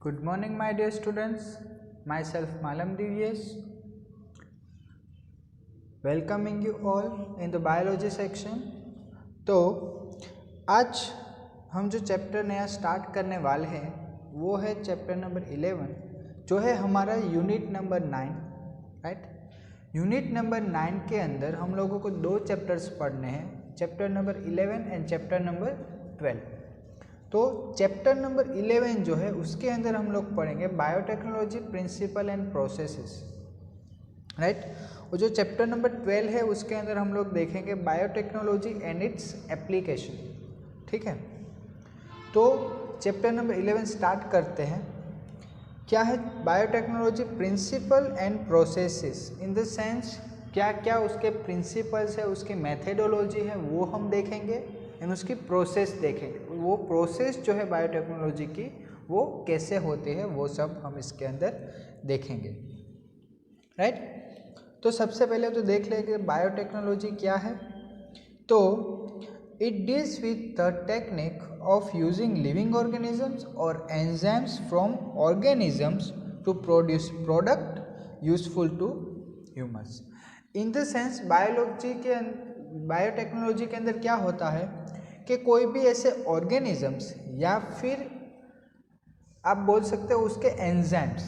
Good morning, my dear students. Myself Malam Divyesh, welcoming you all in the biology section. तो आज हम जो chapter नया start करने वाले हैं वो है चैप्टर नंबर 11, जो है हमारा unit number 9, right. Unit number 9 के अंदर हम लोगों को दो चैप्टर्स पढ़ने हैं, chapter number 11 and chapter number 12। तो चैप्टर नंबर 11 जो है उसके अंदर हम लोग पढ़ेंगे biotechnology principle and processes, right. और जो चैप्टर नंबर 12 है उसके अंदर हम लोग देखेंगे बायोटेक्नोलॉजी एंड इट्स एप्लीकेशन, ठीक है। तो चैप्टर नंबर 11 स्टार्ट करते हैं। क्या है biotechnology principle and processes, in the sense क्या क्या उसके प्रिंसिपल्स है, उसकी मेथडोलॉजी है वो हम देखेंगे एंड उसकी प्रोसेस देखेंगे। वो प्रोसेस जो है बायोटेक्नोलॉजी की वो कैसे होती है वो सब हम इसके अंदर देखेंगे, राइट। तो सबसे पहले तो देख लेंगे बायोटेक्नोलॉजी क्या है। तो it deals with the technique of using living organisms और enzymes from organisms to produce product useful to humans. In the sense biotechnology के अंदर क्या होता है कि कोई भी ऐसे ऑर्गेनिजम्स या फिर आप बोल सकते हो उसके एंजाइम्स,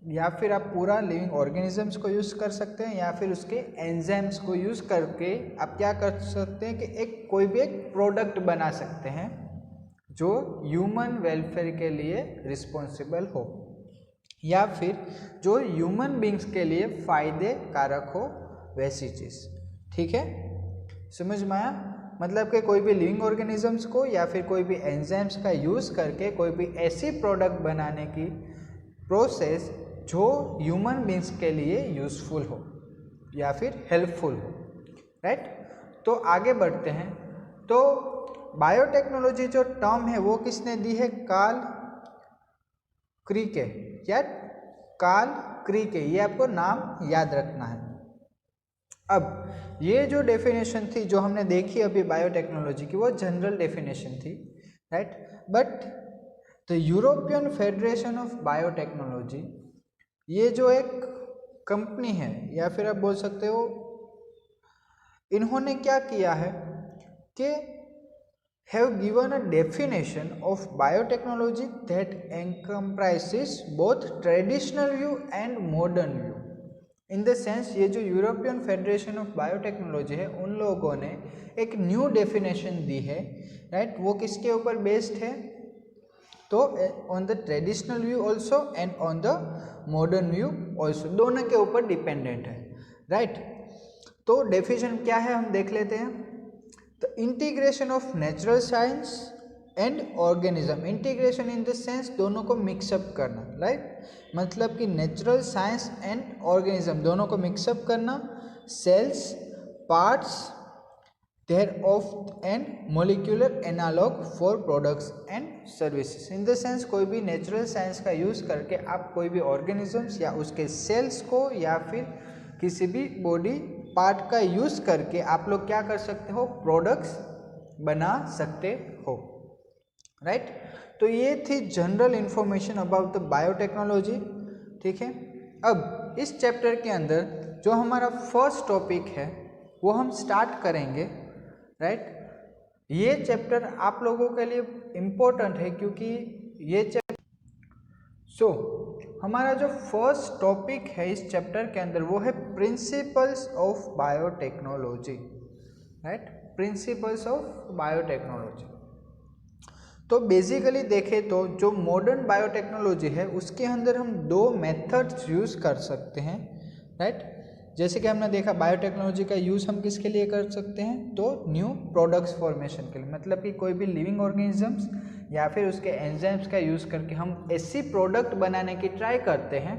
या फिर आप पूरा लिविंग ऑर्गेनिजम्स को यूज़ कर सकते हैं या फिर उसके एंजाइम्स को यूज़ करके आप क्या कर सकते हैं कि कोई भी एक प्रोडक्ट बना सकते हैं जो ह्यूमन वेलफेयर के लिए रिस्पॉन्सिबल हो या फिर जो ह्यूमन बींग्स के लिए फ़ायदे कारक हो, वैसी चीज़, ठीक है। समझ में आया? मतलब कि कोई भी लिविंग ऑर्गेनिजम्स को या फिर कोई भी एंजाइम्स का यूज़ करके कोई भी ऐसी प्रोडक्ट बनाने की प्रोसेस जो ह्यूमन बींग्स के लिए यूज़फुल हो या फिर हेल्पफुल हो, राइट। तो आगे बढ़ते हैं। तो बायोटेक्नोलॉजी जो टर्म है वो किसने दी है? कार्ल क्रीके, या कार्ल क्रीके, ये आपको नाम याद रखना है। अब ये जो डेफिनेशन थी जो हमने देखी अभी बायोटेक्नोलॉजी की, वो जनरल डेफिनेशन थी, right. But the European federation of biotechnology, ये जो एक कंपनी है या फिर आप बोल सकते हो, इन्होंने क्या किया है कि have given a definition of biotechnology that encompasses both traditional view and modern view. In the sense ये जो यूरोपियन फेडरेशन ऑफ बायोटेक्नोलॉजी है उन लोगों ने एक न्यू डेफिनेशन दी है, राइट। वो किसके ऊपर बेस्ड है? तो on the traditional view also and on the modern view also, दोनों के ऊपर डिपेंडेंट है, राइट। तो डेफिनेशन क्या है हम देख लेते हैं। The integration of natural science and organism, integration in the sense दोनों को मिक्सअप करना, राइट। मतलब कि नेचुरल साइंस एंड ऑर्गेनिज्म दोनों को मिक्सअप करना, cells, parts there of and molecular analogue for products and services. In the sense कोई भी नेचुरल साइंस का यूज़ करके आप कोई भी ऑर्गेनिजम्स या उसके सेल्स को या फिर किसी भी बॉडी पार्ट का यूज़ करके आप लोग क्या कर सकते हो? प्रोडक्ट्स बना सकते हो, राइट। तो ये थी general information about the biotechnology, ठीक है। अब इस चैप्टर के अंदर जो हमारा फर्स्ट टॉपिक है वो हम स्टार्ट करेंगे, राइट। ये चैप्टर आप लोगों के लिए इम्पोर्टेंट है क्योंकि ये हमारा जो फर्स्ट टॉपिक है इस चैप्टर के अंदर वो है principles of biotechnology, right. Principles of biotechnology. तो बेसिकली देखें तो जो मॉडर्न बायोटेक्नोलॉजी है उसके अंदर हम दो मेथड्स यूज़ कर सकते हैं, राइट। जैसे कि हमने देखा बायोटेक्नोलॉजी का यूज़ हम किसके लिए कर सकते हैं? तो न्यू प्रोडक्ट्स फॉर्मेशन के लिए, मतलब कि कोई भी लिविंग ऑर्गेनिजम्स या फिर उसके एंजाइम्स का यूज़ करके हम ऐसी प्रोडक्ट बनाने की ट्राई करते हैं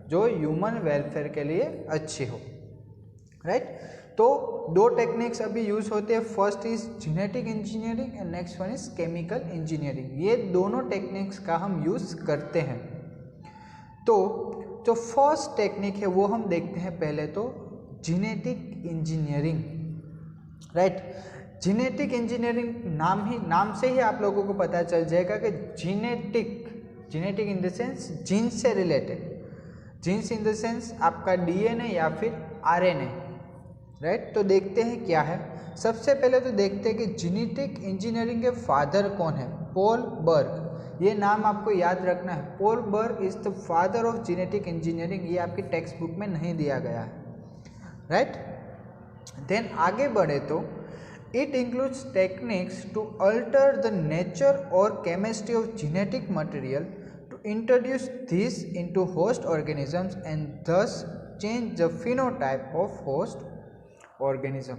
जो ह्यूमन वेलफेयर के लिए अच्छी हो, राइट। तो दो टेक्निक्स अभी यूज़ होते हैं, first is genetic engineering and next one is chemical engineering. ये दोनों टेक्निक्स का हम यूज़ करते हैं। तो जो फर्स्ट टेक्निक है वो हम देखते हैं पहले तो genetic engineering, right. Genetic engineering नाम से ही आप लोगों को पता चल जाएगा कि genetic in the sense genes से related, genes in the sense आपका डीएनए या फिर आरएनए, राइट। तो देखते हैं क्या है। सबसे पहले तो देखते हैं कि जेनेटिक इंजीनियरिंग के फादर कौन है। पॉल बर्ग, ये नाम आपको याद रखना है। Paul Berg is the father of genetic engineering. ये आपकी टेक्स्ट बुक में नहीं दिया गया है, राइट। देन आगे बढ़े तो it includes techniques to alter the nature और chemistry of genetic material to introduce this into host organisms and thus change the phenotype of host organism.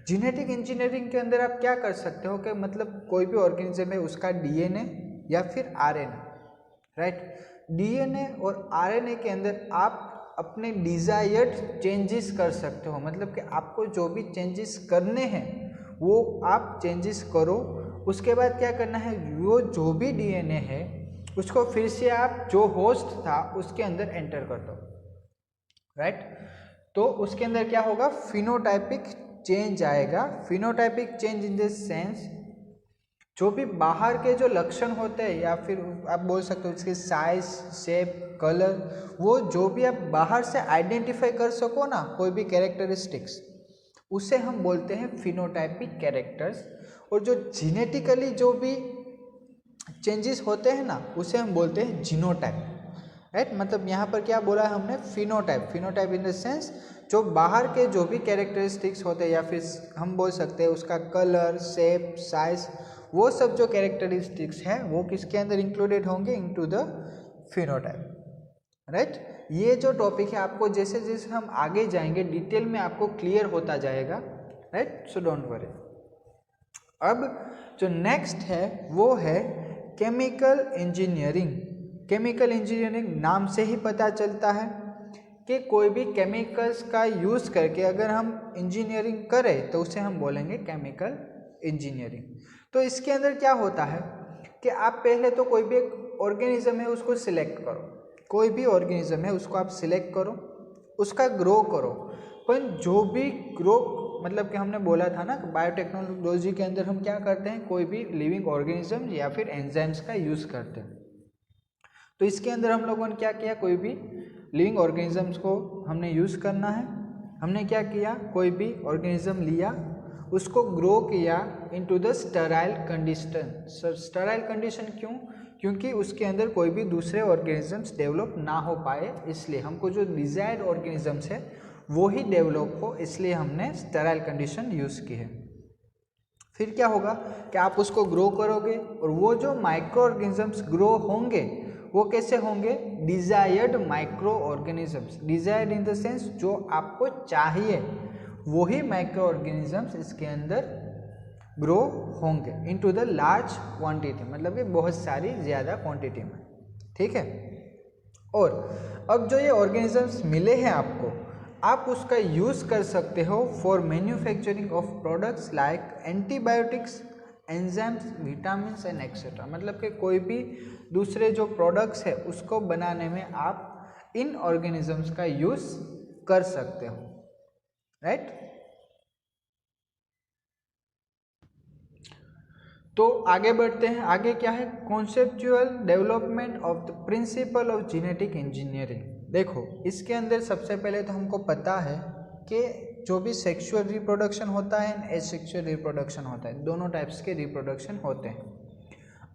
Genetic engineering के अंदर आप क्या कर सकते हो कि मतलब कोई भी ऑर्गेनिज्म है उसका डीएनए या फिर आरएनए, राइट। डीएनए और आरएनए के अंदर आप अपने डिजायर्ड चेंजेस कर सकते हो, मतलब कि आपको जो भी चेंजेस करने हैं वो आप चेंजेस करो। उसके बाद क्या करना है, वो जो भी डीएनए है उसको फिर से आप जो होस्ट था उसके अंदर एंटर कर दो, राइट। तो उसके अंदर क्या होगा, फिनोटाइपिक चेंज आएगा। Phenotypic change in the sense जो भी बाहर के जो लक्षण होते हैं या फिर आप बोल सकते हो इसके साइज, शेप, कलर, वो जो भी आप बाहर से आइडेंटिफाई कर सको ना, कोई भी कैरेक्टरिस्टिक्स, उसे हम बोलते हैं फिनोटाइपिक कैरेक्टर्स। और जो जेनेटिकली जो भी चेंजेस होते हैं ना उसे हम बोलते हैं जीनोटाइप, राइट। मतलब यहाँ पर क्या बोला है हमने, phenotype. Phenotype in the sense जो बाहर के जो भी कैरेक्टरिस्टिक्स होते हैं या फिर हम बोल सकते हैं उसका कलर, शेप, साइज, वो सब जो कैरेक्टरिस्टिक्स हैं वो किसके अंदर इंक्लूडेड होंगे, इनटू द फिनोटाइप, राइट। ये जो टॉपिक है आपको जैसे जैसे हम आगे जाएंगे डिटेल में आपको क्लियर होता जाएगा, राइट। So don't worry. अब जो नेक्स्ट है वो है केमिकल इंजीनियरिंग। केमिकल इंजीनियरिंग नाम से ही पता चलता है कि कोई भी केमिकल्स का यूज़ करके अगर हम इंजीनियरिंग करें तो उसे हम बोलेंगे केमिकल इंजीनियरिंग। तो इसके अंदर क्या होता है कि आप पहले तो कोई भी एक ऑर्गेनिज्म है उसको सिलेक्ट करो, कोई भी ऑर्गेनिज्म है उसको आप सिलेक्ट करो, उसका ग्रो करो। पर जो भी ग्रो मतलब कि हमने बोला था ना बायोटेक्नोलॉजी के अंदर हम क्या करते हैं, कोई भी लिविंग ऑर्गेनिज्म या फिर एंजाइम्स का यूज़ करते हैं। तो इसके अंदर हम लोगों ने क्या किया, कोई भी लिविंग ऑर्गेनिजम्स को हमने यूज़ करना है। हमने क्या किया, कोई भी ऑर्गेनिज्म लिया, उसको ग्रो किया into the sterile condition. Sterile condition क्यों, क्योंकि उसके अंदर कोई भी दूसरे ऑर्गेनिजम्स डेवलप ना हो पाए, इसलिए हमको जो डिजायर्ड ऑर्गेनिजम्स है वो ही डेवलप हो, इसलिए हमने स्टेराइल कंडीशन यूज़ की है। फिर क्या होगा कि आप उसको ग्रो करोगे और वो जो माइक्रो ऑर्गेनिजम्स ग्रो होंगे वो कैसे होंगे, desired micro organisms. Desired in the sense जो आपको चाहिए वही माइक्रो ऑर्गेनिजम्स इसके अंदर ग्रो होंगे इनटू द लार्ज क्वांटिटी, मतलब कि बहुत सारी ज़्यादा क्वांटिटी में, ठीक है। और अब जो ये ऑर्गेनिजम्स मिले हैं आपको, आप उसका यूज़ कर सकते हो for manufacturing of products like antibiotics, enzymes, vitamins and etcetera. मतलब कि कोई भी दूसरे जो प्रोडक्ट्स है उसको बनाने में आप इन ऑर्गेनिजम्स का यूज़ कर सकते हो, राइट। तो आगे बढ़ते हैं। आगे क्या है, conceptual development of the principle of genetic engineering. देखो इसके अंदर सबसे पहले तो हमको पता है कि जो भी सेक्सुअल रिप्रोडक्शन होता है एंड एसेक्सुअल रिप्रोडक्शन होता है, दोनों टाइप्स के रिप्रोडक्शन होते हैं।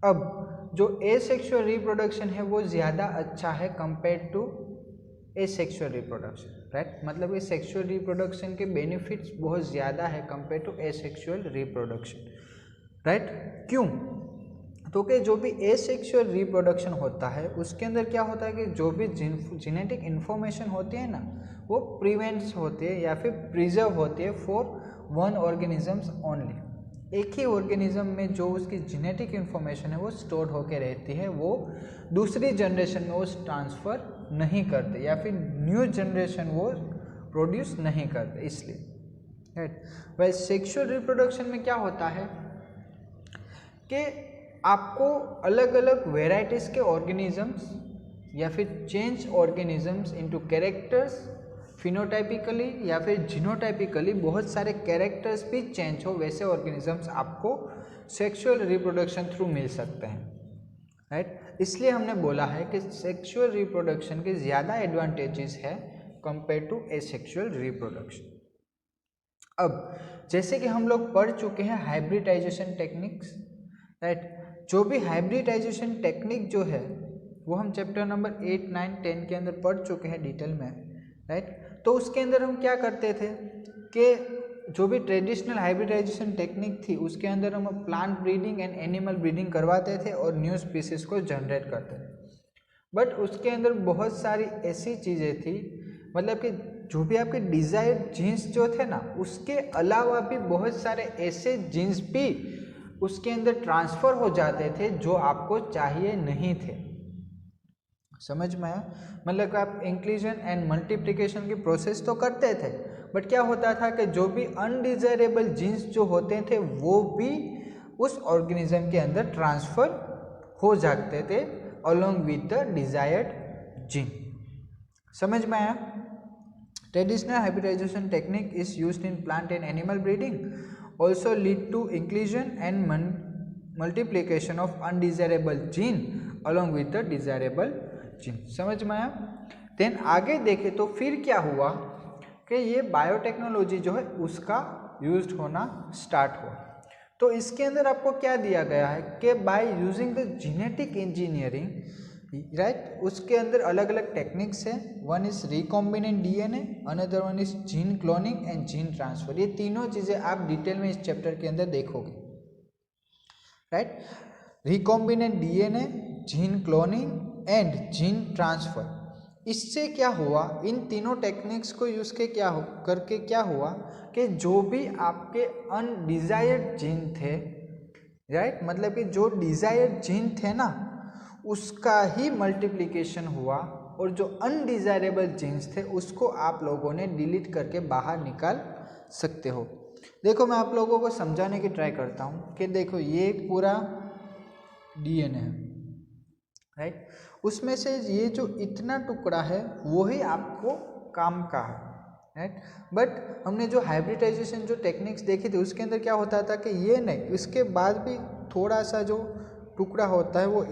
अब जो एसेक्सुअल रिप्रोडक्शन है वो ज़्यादा अच्छा है compare to asexual reproduction, right. मतलब ये सेक्सुअल रिप्रोडक्शन के बेनिफिट्स बहुत ज़्यादा है compare to asexual reproduction, right. क्यों, तो कि जो भी एसेक्सुअल रिप्रोडक्शन होता है उसके अंदर क्या होता है कि जो भी जेनेटिक इन्फॉर्मेशन होती है ना वो प्रिवेंट्स होती है या फिर प्रिजर्व होती है फॉर वन ऑर्गेनिजम्स ओनली। एक ही ऑर्गेनिज्म में जो उसकी जेनेटिक इन्फॉर्मेशन है वो स्टोर होके रहती है, वो दूसरी जनरेशन में वो ट्रांसफ़र नहीं करते या फिर न्यू जनरेशन वो प्रोड्यूस नहीं करते, इसलिए, राइट। वह सेक्सुअल रिप्रोडक्शन में क्या होता है कि आपको अलग अलग वेराइटीज़ के ऑर्गेनिजम्स या फिर चेंज ऑर्गेनिजम्स इनटू कैरेक्टर्स, फिनोटाइपिकली या फिर जीनोटाइपिकली बहुत सारे कैरेक्टर्स भी चेंज हो, वैसे ऑर्गेनिजम्स आपको सेक्सुअल रिप्रोडक्शन थ्रू मिल सकते हैं, राइट। इसलिए हमने बोला है कि सेक्सुअल रिप्रोडक्शन के ज़्यादा एडवांटेजेस है कंपेयर टू एसेक्सुअल रिप्रोडक्शन। अब जैसे कि हम लोग पढ़ चुके हैं हाइब्रिडाइजेशन टेक्निक्स, राइट। जो भी हाइब्रिडाइजेशन टेक्निक जो है वो हम चैप्टर नंबर 8, 9, 10 के अंदर पढ़ चुके हैं डिटेल में, राइट। तो उसके अंदर हम क्या करते थे कि जो भी ट्रेडिशनल हाइब्रिडाइजेशन टेक्निक थी उसके अंदर हम plant breeding and animal breeding करवाते थे और न्यू स्पीसीज को जनरेट करते थे। बट उसके अंदर बहुत सारी ऐसी चीज़ें थी, मतलब कि जो भी आपके डिज़ायर्ड जीन्स जो थे ना, उसके अलावा भी बहुत सारे ऐसे जीन्स भी उसके अंदर ट्रांसफ़र हो जाते थे जो आपको चाहिए नहीं थे। समझ में आया? मतलब कि आप इंक्लूजन एंड मल्टीप्लिकेशन की प्रोसेस तो करते थे, बट क्या होता था कि जो भी अनडिजायरेबल जीन्स जो होते थे वो भी उस ऑर्गेनिज्म के अंदर ट्रांसफ़र हो जाते थे along with the desired gene. समझ में आया? Traditional hybridisation technique is used in plant and animal breeding, also lead to inclusion and multiplication of undesirable gene along with the desirable gene. समझ में आया? देन आगे देखें तो फिर क्या हुआ कि ये बायोटेक्नोलॉजी जो है उसका यूज्ड होना स्टार्ट हुआ। तो इसके अंदर आपको क्या दिया गया है कि by using the genetic engineering, right, उसके अंदर अलग अलग टेक्निक्स है। One is recombinant DNA, another one is gene cloning and gene transfer. ये तीनों चीज़ें आप डिटेल में इस चैप्टर के अंदर देखोगे, right. Recombinant DNA, gene cloning and gene transfer. इससे क्या हुआ, इन तीनों टेक्निक्स को यूज़ के करके क्या हुआ कि जो भी आपके अनडिजायर्ड जीन थे, राइट, मतलब कि जो डिजायर्ड जीन थे ना उसका ही मल्टीप्लिकेशन हुआ और जो अनडिजायरेबल जीन्स थे उसको आप लोगों ने डिलीट करके बाहर निकाल सकते हो। देखो मैं आप लोगों को समझाने की ट्राई करता हूँ कि देखो ये एक पूरा डीएनए है, राइट। उसमें से ये जो इतना टुकड़ा है वही आपको काम का है, राइट। बट हमने जो हाइब्रिडाइजेशन जो टेक्निक्स देखी थी उसके अंदर क्या होता था कि ये नहीं, इसके बाद भी थोड़ा सा जो टुकड़ा होता है वो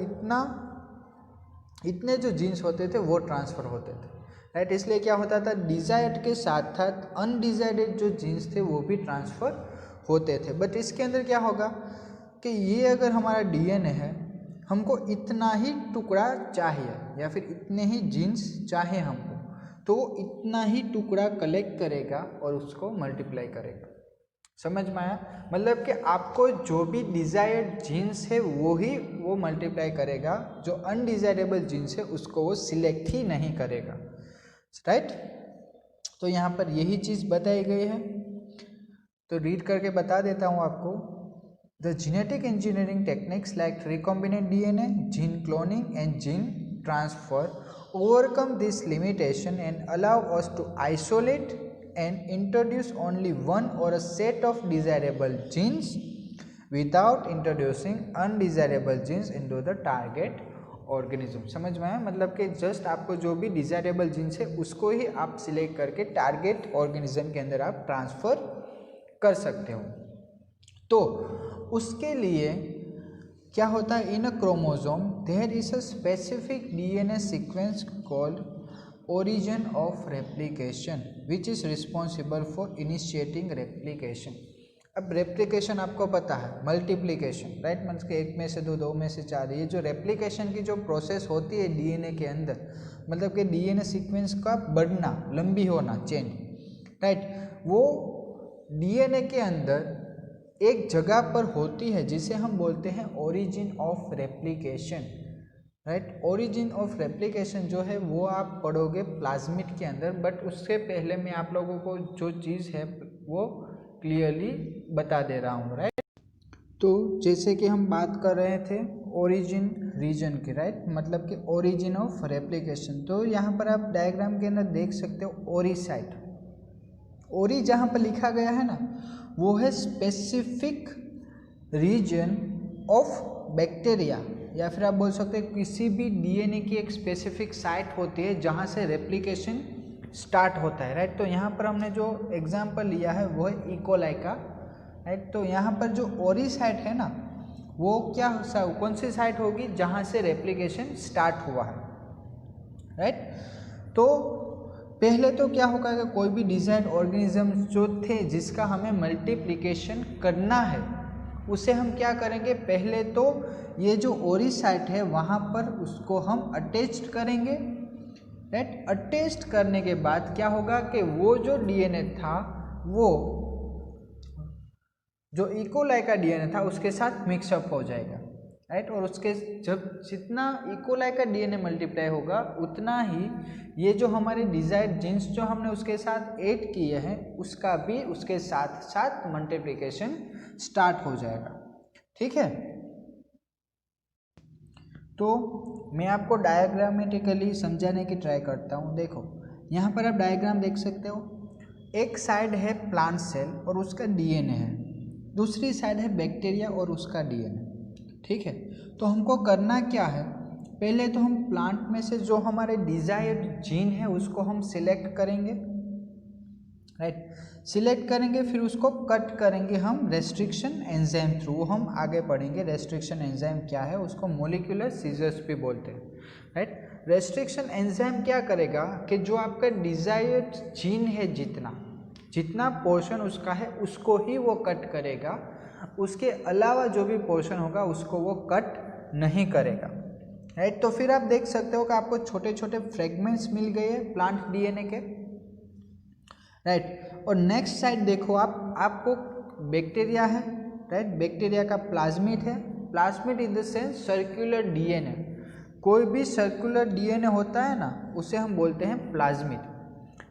इतने जो जीन्स होते थे वो ट्रांसफ़र होते थे, राइट। इसलिए क्या होता था, डिजायर्ड के साथ साथ अनडिजायर्ड जो जीन्स थे वो भी ट्रांसफ़र होते थे। बट इसके अंदर क्या होगा कि ये अगर हमारा डीएनए है, हमको इतना ही टुकड़ा चाहिए या फिर इतने ही जीन्स चाहिए हमको, तो इतना ही टुकड़ा कलेक्ट करेगा और उसको मल्टीप्लाई करेगा। समझ में आया? मतलब कि आपको जो भी डिजायर्ड जीन्स है वो मल्टीप्लाई करेगा, जो अनडिजायरेबल जीन्स है उसको वो सिलेक्ट ही नहीं करेगा, राइट। तो यहाँ पर यही चीज़ बताई गई है, तो रीड करके बता देता हूँ आपको। The genetic engineering techniques like recombinant DNA, gene cloning and gene transfer overcome this limitation and allow us to isolate and introduce only one or a set of desirable genes without introducing undesirable genes into the target organism। समझ में आया? मतलब कि just आपको जो भी desirable jeans है उसको ही आप सिलेक्ट करके टारगेट ऑर्गेनिज्म के अंदर आप ट्रांसफ़र कर सकते हो। तो उसके लिए क्या होता है, in a chromosome there is a specific DNA sequence called origin of replication which is responsible for initiating replication. अब रेप्लिकेशन आपको पता है, मल्टीप्लिकेशन, राइट, मीन्स के एक में से दो में से चार, ये जो रेप्लिकेशन की जो प्रोसेस होती है डीएनए के अंदर, मतलब कि डीएनए सीक्वेंस का बढ़ना, लंबी होना, चेन, राइट, वो डीएनए के अंदर एक जगह पर होती है जिसे हम बोलते हैं origin of replication, right. Origin of replication जो है वो आप पढ़ोगे प्लाज्मिड के अंदर, बट उससे पहले मैं आप लोगों को जो चीज़ है वो क्लियरली बता दे रहा हूँ, राइट। तो जैसे कि हम बात कर रहे थे ओरिजिन रीजन की, राइट, मतलब कि ओरिजिन ऑफ रेप्लिकेशन। तो यहाँ पर आप डायग्राम के अंदर देख सकते हो ओरी साइट, ओरी जहाँ पर लिखा गया है ना वो है स्पेसिफिक रीजन ऑफ बैक्टीरिया, या फिर आप बोल सकते हैं किसी भी डीएनए की एक स्पेसिफिक साइट होती है जहाँ से रेप्लिकेशन स्टार्ट होता है, राइट। तो यहाँ पर हमने जो एग्जांपल लिया है वो है इकोलाई का, राइट। तो यहाँ पर जो ओरी साइट है ना वो कौन सी साइट होगी जहाँ से रेप्लिकेशन स्टार्ट हुआ है, राइट। तो पहले तो क्या होगा कि कोई भी डिजायर्ड ऑर्गेनिज्म जो थे जिसका हमें मल्टीप्लिकेशन करना है उसे हम क्या करेंगे, पहले तो ये जो ओरी साइट है वहाँ पर उसको हम अटैच्ड करेंगे, राइट। अटैच्ड करने के बाद क्या होगा कि वो जो डीएनए था वो जो इकोलाई का डीएनए था उसके साथ मिक्सअप हो जाएगा, राइट। और उसके जब जितना इकोलाई का डीएनए मल्टीप्लाई होगा उतना ही ये जो हमारे डिजायर्ड जीन्स जो हमने उसके साथ ऐड किए हैं उसका भी उसके साथ साथ मल्टीप्लिकेशन स्टार्ट हो जाएगा, ठीक है। तो मैं आपको डायग्रामेटिकली समझाने की ट्राई करता हूँ। देखो यहाँ पर आप डायग्राम देख सकते हो, एक साइड है प्लांट सेल और उसका डीएनए है, दूसरी साइड है बैक्टीरिया और उसका डीएनए, ठीक है। तो हमको करना क्या है, पहले तो हम प्लांट में से जो हमारे डिजायर्ड जीन है उसको हम सिलेक्ट करेंगे, राइट। सिलेक्ट करेंगे फिर उसको कट करेंगे हम रेस्ट्रिक्शन एंजाइम थ्रू, वो हम आगे पढ़ेंगे रेस्ट्रिक्शन एंजाइम क्या है, उसको मॉलिक्यूलर सीजर्स भी बोलते हैं, राइट। रेस्ट्रिक्शन एंजाइम क्या करेगा कि जो आपका डिजायर्ड जीन है जितना पोर्शन उसका है उसको ही वो कट करेगा, उसके अलावा जो भी पोर्शन होगा उसको वो कट नहीं करेगा, राइट। तो फिर आप देख सकते हो कि आपको छोटे छोटे फ्रेगमेंट्स मिल गए हैं प्लांट डीएनए के, राइट। और नेक्स्ट साइड देखो आपको बैक्टीरिया है, राइट। बैक्टीरिया का प्लाज्मिड है, plasmid in the sense circular DNA, कोई भी सर्कुलर डीएनए होता है ना उसे हम बोलते हैं प्लाज्मिड।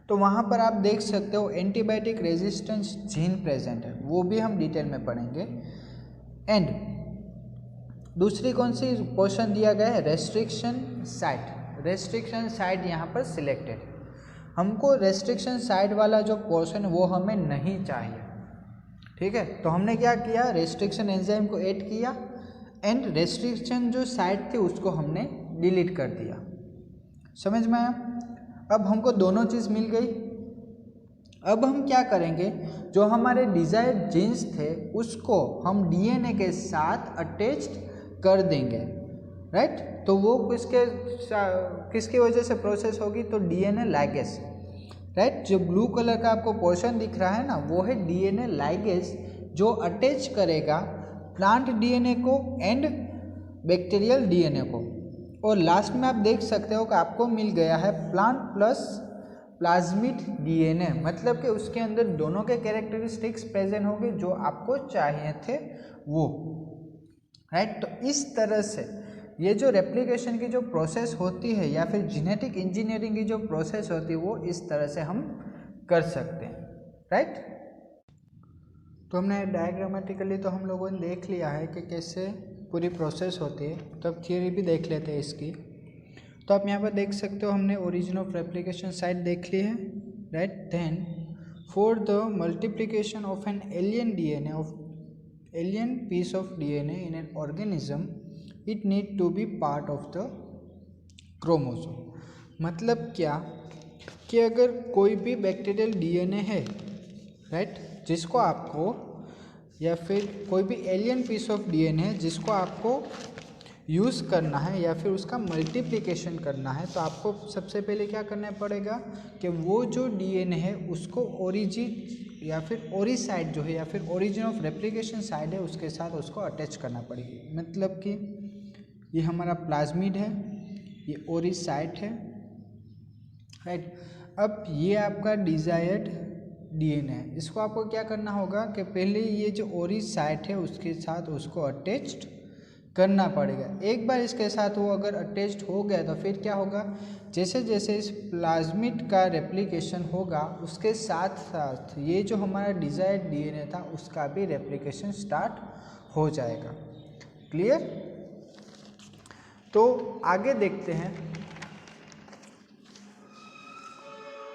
तो वहाँ पर आप देख सकते हो एंटीबायोटिक रेजिस्टेंस जीन प्रेजेंट है, वो भी हम डिटेल में पढ़ेंगे। एंड दूसरी कौन सी पोर्शन दिया गया है, रेस्ट्रिक्शन साइट, रेस्ट्रिक्शन साइट यहाँ पर सिलेक्टेड, हमको रेस्ट्रिक्शन साइट वाला जो पोर्शन वो हमें नहीं चाहिए, ठीक है। तो हमने क्या किया, रेस्ट्रिक्शन एंजाइम को ऐड किया एंड रेस्ट्रिक्शन जो साइट थी उसको हमने डिलीट कर दिया, समझ में आया। अब हमको दोनों चीज़ मिल गई। अब हम क्या करेंगे, जो हमारे डिजायर्ड जीन्स थे उसको हम डीएनए के साथ अटैच्ड कर देंगे, राइट। तो वो किसकी वजह से प्रोसेस होगी, तो डीएनए लाइगेज, राइट। जो ब्लू कलर का आपको पोर्शन दिख रहा है ना वो है डीएनए लाइगेज, जो अटैच करेगा प्लांट डीएनए को एंड बैक्टीरियल डीएनए को। और लास्ट में आप देख सकते हो कि आपको मिल गया है प्लांट प्लस प्लाज्मिड डीएनए, मतलब कि उसके अंदर दोनों के कैरेक्टरिस्टिक्स प्रेजेंट होंगे जो आपको चाहिए थे वो, राइट। तो इस तरह से ये जो रेप्लिकेशन की जो प्रोसेस होती है या फिर जेनेटिक इंजीनियरिंग की जो प्रोसेस होती है वो इस तरह से हम कर सकते हैं, राइट। तो हमने डायग्रामेटिकली तो हम लोगों ने देख लिया है कि कैसे पूरी प्रोसेस होती है, तो अब थियरी भी देख लेते हैं इसकी। तो आप यहाँ पर देख सकते हो हमने ओरिजिन ऑफ रेप्लिकेशन साइट देख ली है, right. Then for the multiplication of an alien DNA of alien piece of DNA in an organism, it need to be part of the chromosome। मतलब क्या कि अगर कोई भी बैक्टीरियल डीएनए है, राइट, जिसको आपको या फिर कोई भी एलियन पीस ऑफ डीएनए है जिसको आपको यूज़ करना है या फिर उसका मल्टीप्लिकेशन करना है, तो आपको सबसे पहले क्या करना पड़ेगा कि वो जो डीएनए है उसको ओरिजिन या फिर ओरी साइड जो है या फिर ओरिजिन ऑफ रेप्लिकेशन साइड है उसके साथ उसको अटैच करना पड़ेगी। मतलब कि ये हमारा प्लाज्मिड है, ये ओरी साइट है, राइट। अब ये आपका डिजायर्ड डीएनए है, इसको आपको क्या करना होगा कि पहले ये जो ओरी साइट है उसके साथ उसको अटैच्ड करना पड़ेगा। एक बार इसके साथ वो अगर अटैच्ड हो गया तो फिर क्या होगा, जैसे जैसे इस प्लाज्मिड का रेप्लिकेशन होगा उसके साथ साथ ये जो हमारा डिजायर्ड डीएनए था उसका भी रेप्लिकेशन स्टार्ट हो जाएगा। क्लियर। तो आगे देखते हैं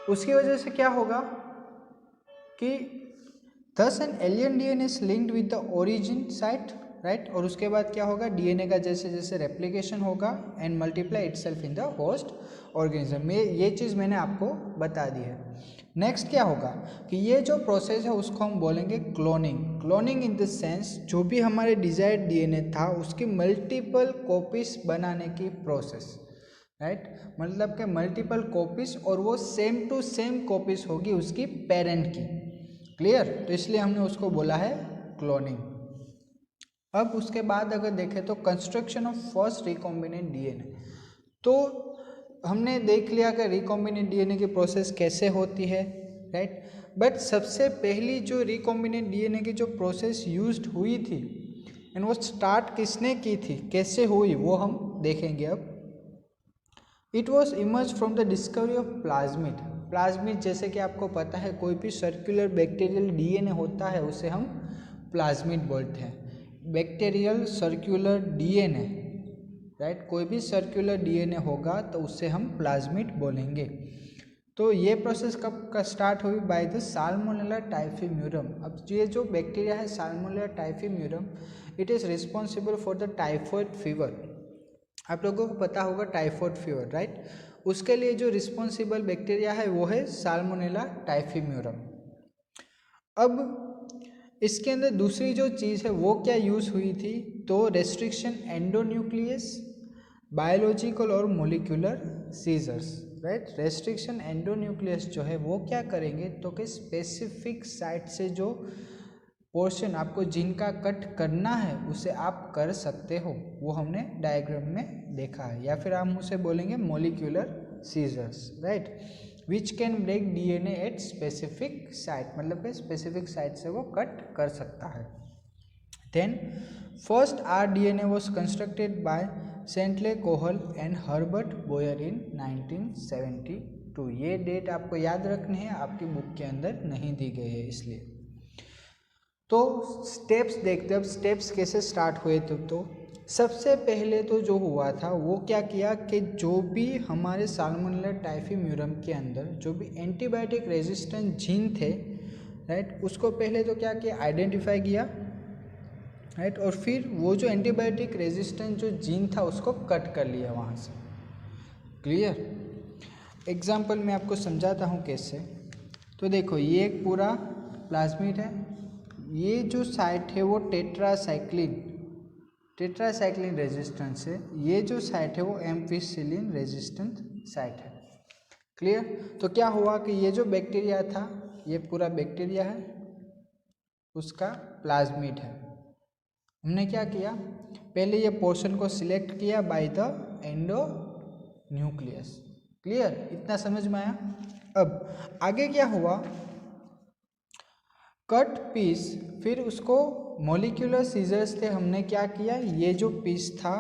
उसकी वजह से क्या होगा कि thus an alien DNA is linked with the origin site right. और उसके बाद क्या होगा, डीएनए का जैसे जैसे रेप्लिकेशन होगा and multiply itself in the host organism. ये चीज़ मैंने आपको बता दी है। नेक्स्ट क्या होगा कि ये जो प्रोसेस है उसको हम बोलेंगे cloning. Cloning in the sense जो भी हमारे डिजायर्ड डीएनए था उसकी मल्टीपल कॉपीज बनाने की प्रोसेस, राइट। मतलब कि मल्टीपल कॉपीज, और वो सेम टू सेम कॉपीज होगी उसकी पेरेंट की। क्लियर। तो इसलिए हमने उसको बोला है क्लोनिंग। अब उसके बाद अगर देखें तो construction of first recombinant DNA, तो हमने देख लिया कि रिकॉम्बिनेंट डीएनए की प्रोसेस कैसे होती है, राइट। बट सबसे पहली जो रिकॉम्बिनेंट डीएनए की जो प्रोसेस यूज्ड हुई थी एंड वो स्टार्ट किसने की थी, कैसे हुई, वो हम देखेंगे अब। It was emerge from the discovery of plasmid. Plasmid जैसे कि आपको पता है कोई भी सर्कुलर बैक्टीरियल डीएनए होता है उसे हम प्लाज्मिड बोलते हैं। Bacterial circular DNA, right. कोई भी सर्कुलर डीएनए होगा तो उससे हम प्लाज्मिड बोलेंगे। तो ये प्रोसेस कब का स्टार्ट हुई, बाय द साल्मोनेला टाइफीम्यूरम। अब ये जो बैक्टीरिया है salmonella typhimurium, it is responsible for the typhoid fever. आप लोगों को पता होगा टाइफॉइड फीवर, राइट। उसके लिए जो रिस्पॉन्सिबल बैक्टीरिया है वो है साल्मोनेला टाइफीम्यूरम। अब इसके अंदर दूसरी जो चीज़ है वो क्या यूज़ हुई थी, तो रेस्ट्रिक्शन एंडोन्यूक्लियस, बायोलॉजिकल और molecular scissors, right. Restriction endonuclease जो है वो क्या करेंगे, तो कि स्पेसिफिक साइट से जो पोर्शन आपको जिनका कट करना है उसे आप कर सकते हो, वो हमने डायग्राम में देखा है। या फिर हम उसे बोलेंगे molecular scissors, right, which can break DNA at specific site, मतलब कि स्पेसिफिक साइट से वो कट कर सकता है। Then first rDNA was constructed by Stanley Cohen and Herbert Boyer in 1972। ये डेट आपको याद रखनी है, आपकी बुक के अंदर नहीं दी गई है इसलिए। तो स्टेप्स देखते, अब स्टेप्स कैसे स्टार्ट हुए थे। तो सबसे पहले तो जो हुआ था वो क्या किया कि जो भी हमारे साल्मोनेला टाइफीम्यूरम के अंदर जो भी एंटीबायोटिक रेजिस्टेंट जीन थे, राइट, उसको पहले तो क्या किया, आइडेंटिफाई किया, राइट। और फिर वो जो एंटीबायोटिक रेजिस्टेंट जो जीन था उसको कट कर लिया वहाँ से। क्लियर। एग्जाम्पल मैं आपको समझाता हूँ कैसे। तो देखो ये एक पूरा प्लाज्मिड है, ये जो साइट है वो टेट्रासाइक्लिन रेजिस्टेंस है, ये जो साइट है वो एम्फिसिलिन रेजिस्टेंट साइट है। क्लियर। तो क्या हुआ कि ये जो बैक्टीरिया था, ये पूरा बैक्टीरिया है, उसका प्लाज्मिड है। हमने क्या किया, पहले ये पोर्शन को सिलेक्ट किया बाय द एंडोन्यूक्लियस। क्लियर, इतना समझ में आया। अब आगे क्या हुआ, कट पीस, फिर उसको मोलिकुलर सीजर्स थे, हमने क्या किया, ये जो पीस था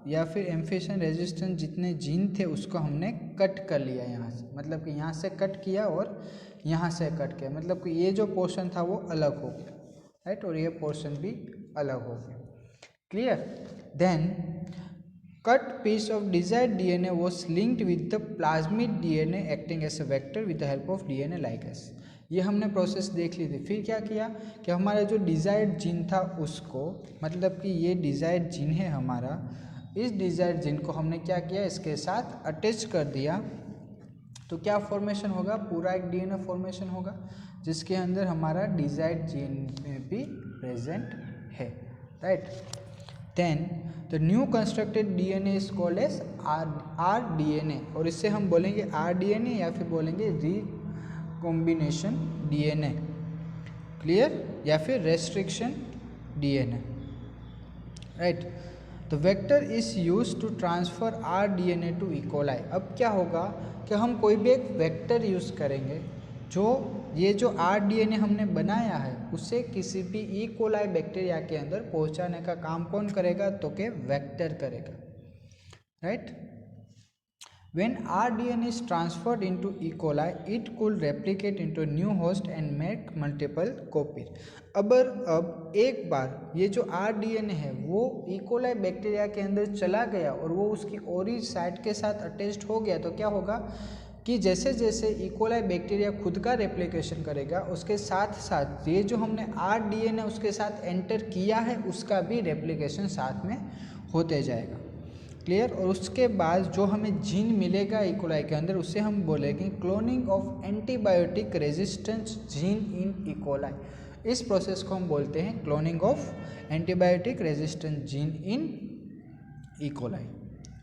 या फिर एम्फिसिलिन रेजिस्टेंट जितने जीन थे उसको हमने कट कर लिया यहाँ से, मतलब कि यहाँ से कट किया और यहाँ से कट किया, मतलब कि ये जो पोर्शन था वो अलग हो गया, राइट, और ये पोर्शन भी अलग हो गया। Clear. Then cut piece of desired DNA was linked with the plasmid DNA acting as a vector with the help of DNA ligase. ये हमने प्रोसेस देख ली थी। फिर क्या किया कि हमारा जो डिजायर्ड जीन था उसको, मतलब कि ये डिजायर्ड जीन है हमारा, इस डिजायर्ड जीन को हमने क्या किया, इसके साथ अटैच कर दिया। तो क्या फॉर्मेशन होगा, पूरा एक डीएनए फॉर्मेशन होगा जिसके अंदर हमारा डिजायर्ड जीन भी प्रेजेंट है, right. Then the new constructed DNA is called as rDNA, और इससे हम बोलेंगे rDNA या फिर बोलेंगे रिकॉम्बिनेशन डीएनए। क्लियर, या फिर restriction DNA, right. The vector is use to transfer rDNA to E. coli। अब क्या होगा कि हम कोई भी एक वेक्टर यूज़ करेंगे जो ये जो rDNA हमने बनाया है उसे किसी भी E. coli बैक्टीरिया के अंदर पहुंचाने का काम कौन करेगा, तो के वेक्टर करेगा, right. When rDNA is transferred into E. coli, it could replicate into new host and make multiple copies। अब एक बार ये जो rDNA है वो E. coli बैक्टीरिया के अंदर चला गया और वो उसकी ओरिज साइट के साथ अटैच्ड हो गया, तो क्या होगा कि जैसे जैसे इकोलाई बैक्टीरिया खुद का रेप्लिकेशन करेगा, उसके साथ साथ ये जो हमने rDNA उसके साथ एंटर किया है उसका भी रेप्लिकेशन साथ में होते जाएगा। क्लियर। और उसके बाद जो हमें जीन मिलेगा इकोलाई के अंदर उसे हम बोलेंगे cloning of antibiotic resistance gene in E coli. इस प्रोसेस को हम बोलते हैं cloning of antibiotic resistance gene in E coli,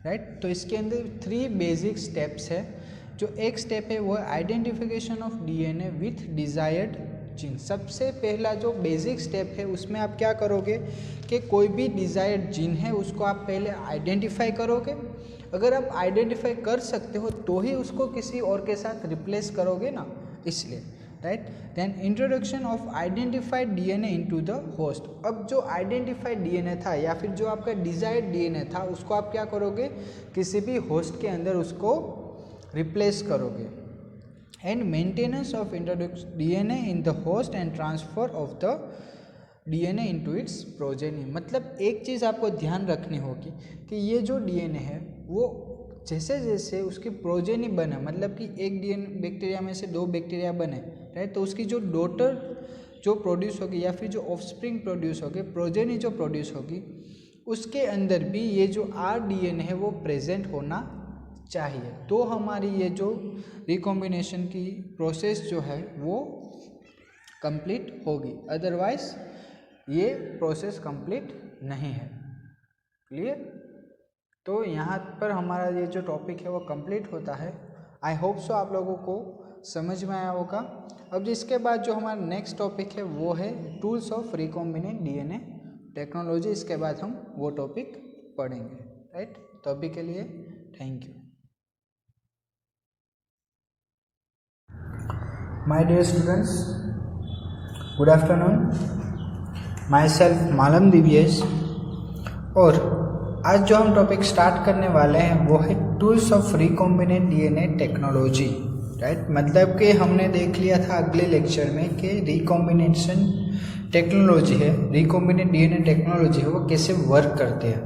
right. तो इसके अंदर 3 बेसिक स्टेप्स है। जो एक स्टेप है वो identification of DNA with desired gene. सबसे पहला जो बेसिक स्टेप है उसमें आप क्या करोगे कि कोई भी डिजायर्ड जीन है उसको आप पहले आइडेंटिफाई करोगे। अगर आप आइडेंटिफाई कर सकते हो तो ही उसको किसी और के साथ रिप्लेस करोगे ना, इसलिए, right. Then introduction of identified DNA into the host. अब जो आइडेंटिफाइड डीएनए था या फिर जो आपका डिजायर्ड डीएनए था उसको आप क्या करोगे, किसी भी होस्ट के अंदर उसको रिप्लेस करोगे। And maintenance of introduce DNA in the host and transfer of the DNA into its progeny. मतलब एक चीज़ आपको ध्यान रखनी होगी कि ये जो डीएनए है वो जैसे जैसे उसकी प्रोजेनी बने, मतलब कि एक डीएनए बैक्टीरिया में से 2 बैक्टीरिया बने, राइट, तो उसकी जो डॉटर जो प्रोड्यूस होगी या फिर जो ऑफस्प्रिंग प्रोड्यूस होगी, प्रोजेनी जो प्रोड्यूस होगी, उसके अंदर भी ये जो rDNA है वो प्रेजेंट होना चाहिए, तो हमारी ये जो रिकॉम्बिनेशन की प्रोसेस जो है वो कंप्लीट होगी। अदरवाइज ये प्रोसेस कंप्लीट नहीं है। क्लियर। तो यहाँ पर हमारा ये जो टॉपिक है वो कंप्लीट होता है। आई होप सो आप लोगों को समझ में आया होगा। अब इसके बाद जो हमारा नेक्स्ट टॉपिक है वो है tools of recombinant DNA technology. इसके बाद हम वो टॉपिक पढ़ेंगे, राइट। तो अभी के लिए thank you. My dear students, good afternoon. Myself मालम दिव्येश। और आज जो हम टॉपिक स्टार्ट करने वाले हैं वो है tools of recombinant DNA technology, right. मतलब कि हमने देख लिया था अगले लेक्चर में कि रिकॉम्बिनेशन टेक्नोलॉजी है, रिकॉम्बिनेंट डीएनए टेक्नोलॉजी है वो कैसे वर्क करते हैं,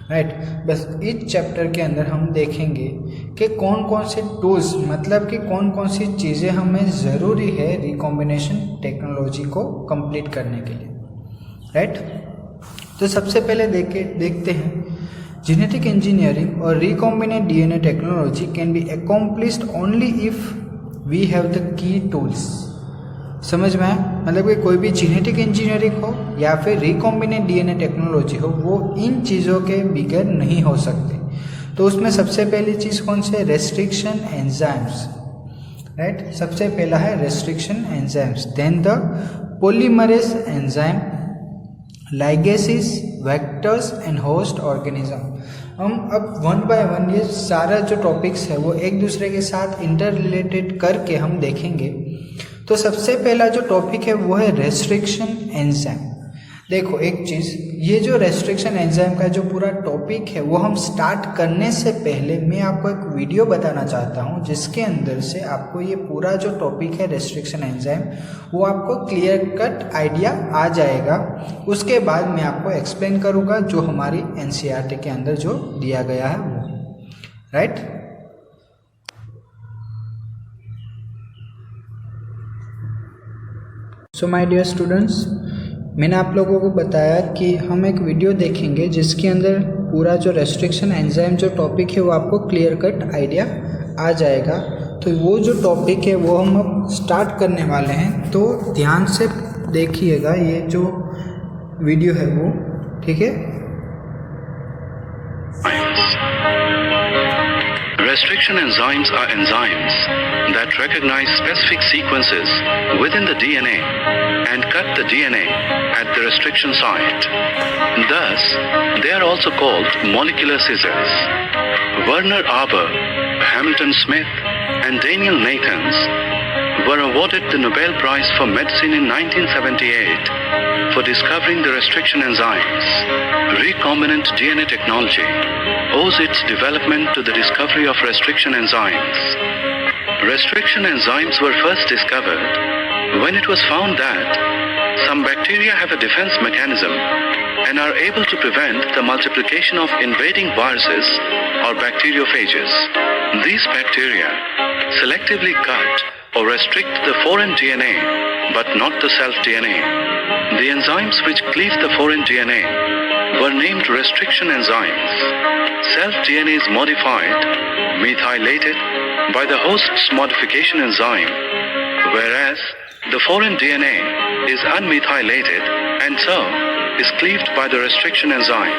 राइट। बस इस चैप्टर के अंदर हम देखेंगे कि कौन कौन से टूल्स, मतलब कि कौन कौन सी चीज़ें हमें ज़रूरी है रिकॉम्बिनेशन टेक्नोलॉजी को कंप्लीट करने के लिए, राइट। तो सबसे पहले देखते हैं जेनेटिक इंजीनियरिंग और recombinant DNA technology can be accomplished only if we have the key tools. समझ में आया। मतलब कि कोई भी जेनेटिक इंजीनियरिंग हो या फिर रिकॉम्बिनेंट डीएनए टेक्नोलॉजी हो वो इन चीज़ों के बगैर नहीं हो सकते। तो उसमें सबसे पहली चीज़ कौन से, रेस्ट्रिक्शन एंजाइम्स, राइट। सबसे पहला है restriction enzymes, then the polymerase enzyme, ligases, vectors and host organism. हम अब 1 बाय 1 ये सारा जो टॉपिक्स है वो एक दूसरे के साथ इंटर रिलेटेड करके हम देखेंगे। तो सबसे पहला जो टॉपिक है वो है रेस्ट्रिक्शन एंजाइम। देखो एक चीज़, ये जो रेस्ट्रिक्शन एंजाइम का जो पूरा टॉपिक है वो हम स्टार्ट करने से पहले मैं आपको एक वीडियो बताना चाहता हूँ जिसके अंदर से आपको ये पूरा जो टॉपिक है रेस्ट्रिक्शन एंजाइम वो आपको क्लियर कट आइडिया आ जाएगा। उसके बाद मैं आपको एक्सप्लेन करूँगा जो हमारी एनसीईआरटी के अंदर जो दिया गया है वो, right. So my dear students, मैंने आप लोगों को बताया कि हम एक वीडियो देखेंगे जिसके अंदर पूरा जो रेस्ट्रिक्शन एंजाइम जो टॉपिक है वो आपको क्लियर कट आइडिया आ जाएगा। तो वो जो टॉपिक है वो हम अब स्टार्ट करने वाले हैं, तो ध्यान से देखिएगा ये जो वीडियो है वो, ठीक है। Restriction enzymes are enzymes that recognize specific sequences within the DNA and cut the DNA at the restriction site. Thus, they are also called molecular scissors. Werner Arber, Hamilton Smith, and Daniel Nathans were awarded the Nobel Prize for Medicine in 1978 for discovering the restriction enzymes. Recombinant DNA technology owes its development to the discovery of restriction enzymes. Restriction enzymes were first discovered when it was found that some bacteria have a defense mechanism and are able to prevent the multiplication of invading viruses or bacteriophages. These bacteria selectively cut or restrict the foreign DNA, but not the self-DNA. The enzymes which cleave the foreign DNA were named restriction enzymes. Self-DNA is modified, methylated, by the host's modification enzyme, whereas the foreign DNA is unmethylated and so is cleaved by the restriction enzyme.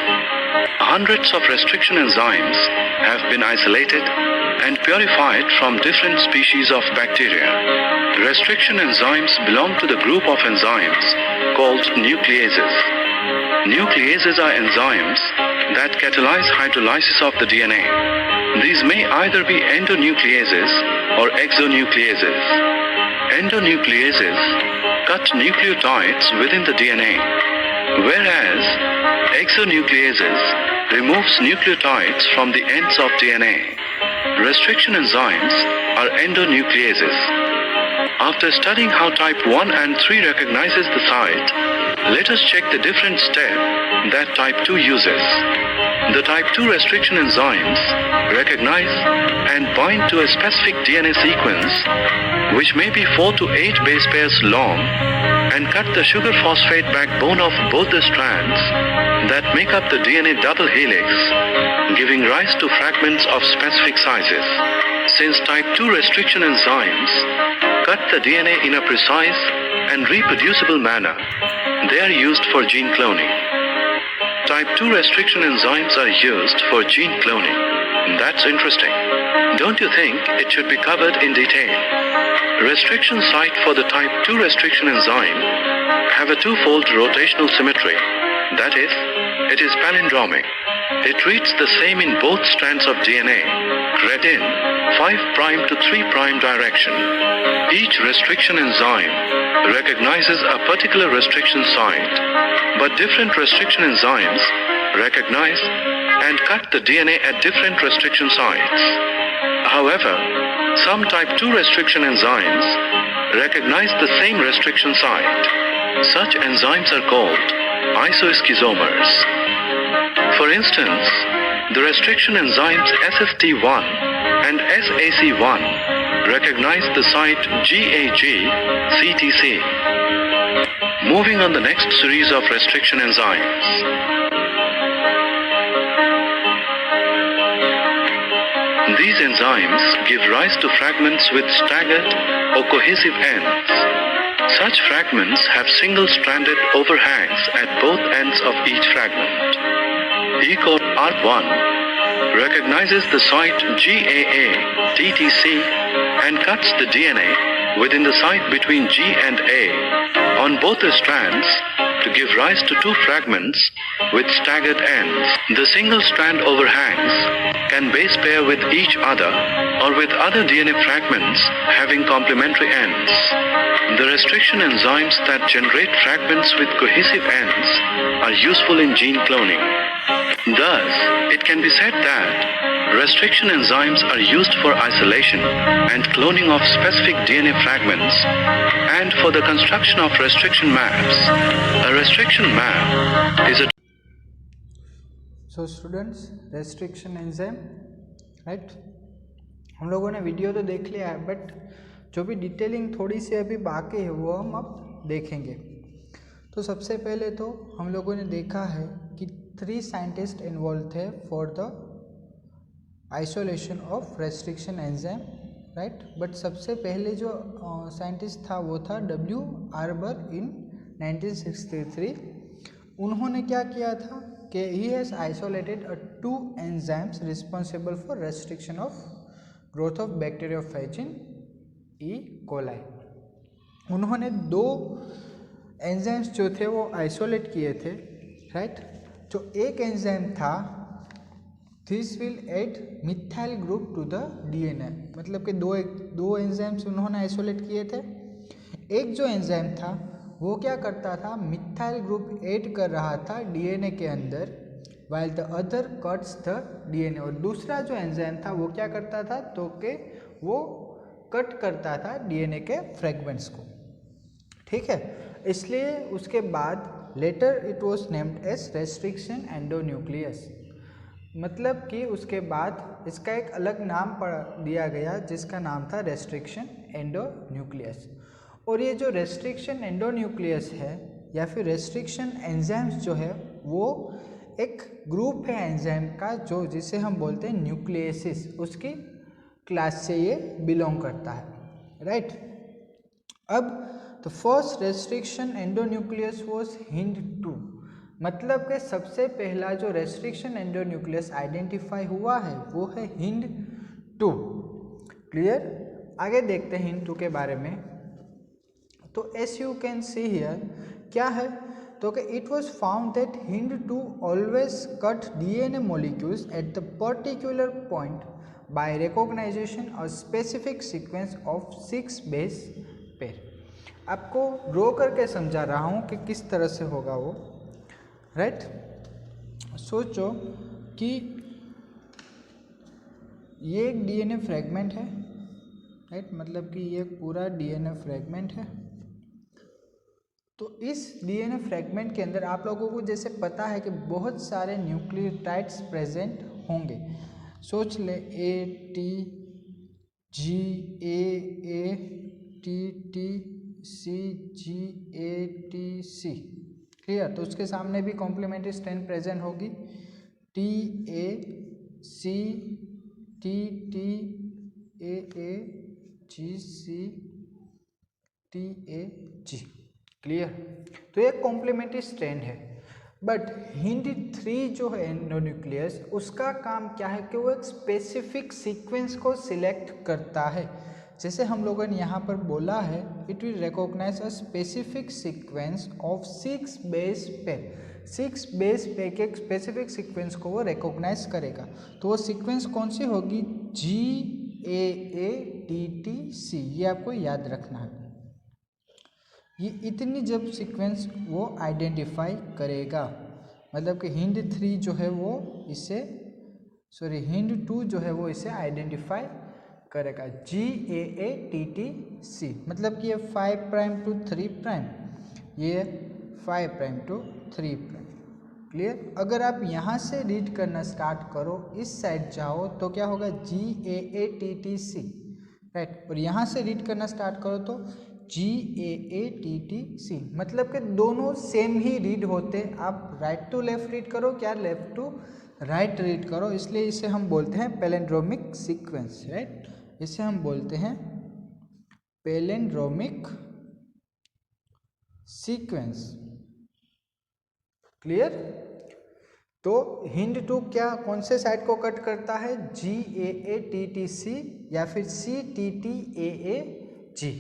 Hundreds of restriction enzymes have been isolated and purified from different species of bacteria. Restriction enzymes belong to the group of enzymes called nucleases. Nucleases are enzymes that catalyze hydrolysis of the DNA. These may either be endonucleases or exonucleases. Endonucleases cut nucleotides within the DNA, whereas exonucleases removes nucleotides from the ends of DNA. Restriction enzymes are endonucleases. After studying how type 1 and 3 recognizes the site, let us check the different step that type 2 uses. The type 2 restriction enzymes recognize and bind to a specific DNA sequence, which may be 4 to 8 base pairs long, and cut the sugar phosphate backbone of both the strands that make up the DNA double helix, giving rise to fragments of specific sizes. Since type 2 restriction enzymes cut the DNA in a precise and reproducible manner, they are used for gene cloning. Type 2 restriction enzymes are used for gene cloning. That's interesting. Don't you think it should be covered in detail? Restriction site for the type 2 restriction enzyme have a twofold rotational symmetry. That is, it is palindromic. It reads the same in both strands of DNA, read in 5' to 3' direction. Each restriction enzyme recognizes a particular restriction site, but different restriction enzymes recognize and cut the DNA at different restriction sites. However, some type 2 restriction enzymes recognize the same restriction site. Such enzymes are called isoschizomers. For instance, the restriction enzymes SST1 and SAC1 recognize the site GAG-CTC. Moving on the next series of restriction enzymes. These enzymes give rise to fragments with staggered or cohesive ends. Such fragments have single-stranded overhangs at both ends of each fragment. ECOR-1 recognizes the site GAA-TTC and cuts the DNA within the site between G and A on both the strands to give rise to two fragments with staggered ends. The single-strand overhangs can base pair with each other or with other DNA fragments having complementary ends. The restriction enzymes that generate fragments with cohesive ends are useful in gene cloning. Thus, it can be said that restriction enzymes are used for isolation and cloning of specific DNA fragments and for the construction of restriction maps. A restriction map is a So students, restriction enzyme, right? हम लोगों ने video तो देख लिया है, but जो भी detailing थोड़ी सी अभी बाकी है वो हम अब देखेंगे। तो सबसे पहले तो हम लोगों ने देखा है कि 3 साइंटिस्ट इन्वॉल्व थे for the isolation of restriction enzyme, right. But सबसे पहले जो साइंटिस्ट था वो था W. आर्बर इन 1963। उन्होंने क्या किया था कि he has isolated 2 enzymes responsible for restriction of growth of bacteriophage in E coli. उन्होंने 2 एंजाइम्स जो थे वो आइसोलेट किए थे, राइट। जो एक एंजाइम था, this will add methyl group to the DNA, मतलब कि दो एंजाइम्स उन्होंने आइसोलेट किए थे। एक जो एंजाइम था वो क्या करता था, मिथाइल ग्रुप ऐड कर रहा था डीएनए के अंदर, while the other cuts the DNA. और दूसरा जो एंजाइम था वो क्या करता था, तो कि वो कट करता था डीएनए के फ्रेगमेंट्स को, ठीक है। इसलिए उसके बाद later it was named as restriction endonuclease. मतलब कि उसके बाद इसका एक अलग नाम दिया गया जिसका नाम था रेस्ट्रिक्शन एंडोन्यूक्लियस। और ये जो रेस्ट्रिक्शन एंडोन्यूक्लियस है या फिर रेस्ट्रिक्शन एंजाइम्स जो है वो एक ग्रुप है एंजाइम का जो जिसे हम बोलते हैं न्यूक्लियसिस, उसकी क्लास से ये बिलोंग करता है, राइट। अब the first restriction endonuclease was HindII, मतलब कि सबसे पहला जो रेस्ट्रिक्शन एंडोन्यूक्लियस आइडेंटिफाई हुआ है वो है HindII। क्लियर। आगे देखते हैं HindII के बारे में। तो as you can see here क्या है, तो कि it was found that HindII always cut DNA molecules at the particular point by recognization a specific sequence of 6 base pair. आपको ड्रॉ करके समझा रहा हूँ कि किस तरह से होगा वो, राइट। सोचो कि ये एक DNA फ्रेगमेंट है, राइट, मतलब कि ये पूरा DNA फ्रेगमेंट है। तो इस DNA फ्रेगमेंट के अंदर आप लोगों को जैसे पता है कि बहुत सारे न्यूक्लियोटाइड्स प्रेजेंट होंगे। सोच ले A T G A A T T C G A T C, clear. तो उसके सामने भी कॉम्प्लीमेंट्री स्ट्रैंड प्रेजेंट होगी T A C T T A A G C T A G, clear. तो ये कॉम्प्लीमेंट्री स्ट्रैंड है। But HindIII जो है एंडोन्यूक्लियस, उसका काम क्या है कि वो एक स्पेसिफिक सीक्वेंस को सिलेक्ट करता है। जैसे हम लोगों ने यहाँ पर बोला है it will recognise a specific sequence of 6 base pair. 6 base pair के एक स्पेसिफिक सीक्वेंस को वो रिकॉग्नाइज करेगा। तो वो सीक्वेंस कौन सी होगी, GAATTC, ये आपको याद रखना है। ये इतनी जब सीक्वेंस वो आइडेंटिफाई करेगा, मतलब कि HindIII जो है वो इसे HindII जो है वो इसे आइडेंटिफाई करेगा GAATTC, मतलब कि ये 5 प्राइम टू 3 प्राइम, ये 5 प्राइम टू 3 प्राइम, क्लियर। अगर आप यहाँ से रीड करना स्टार्ट करो, इस साइड जाओ तो क्या होगा GAATTC, राइट। और यहाँ से रीड करना स्टार्ट करो तो GAATTC, मतलब कि दोनों सेम ही रीड होते। आप राइट टू लेफ्ट रीड करो क्या लेफ्ट टू राइट रीड करो, इसलिए इसे हम बोलते हैं पैलिंड्रोमिक सीक्वेंस, राइट। इसे हम बोलते हैं पैलिंड्रोमिक सीक्वेंस, क्लियर। तो HindII क्या कौन से साइड को कट करता है, GAATTC या फिर CTTAAG,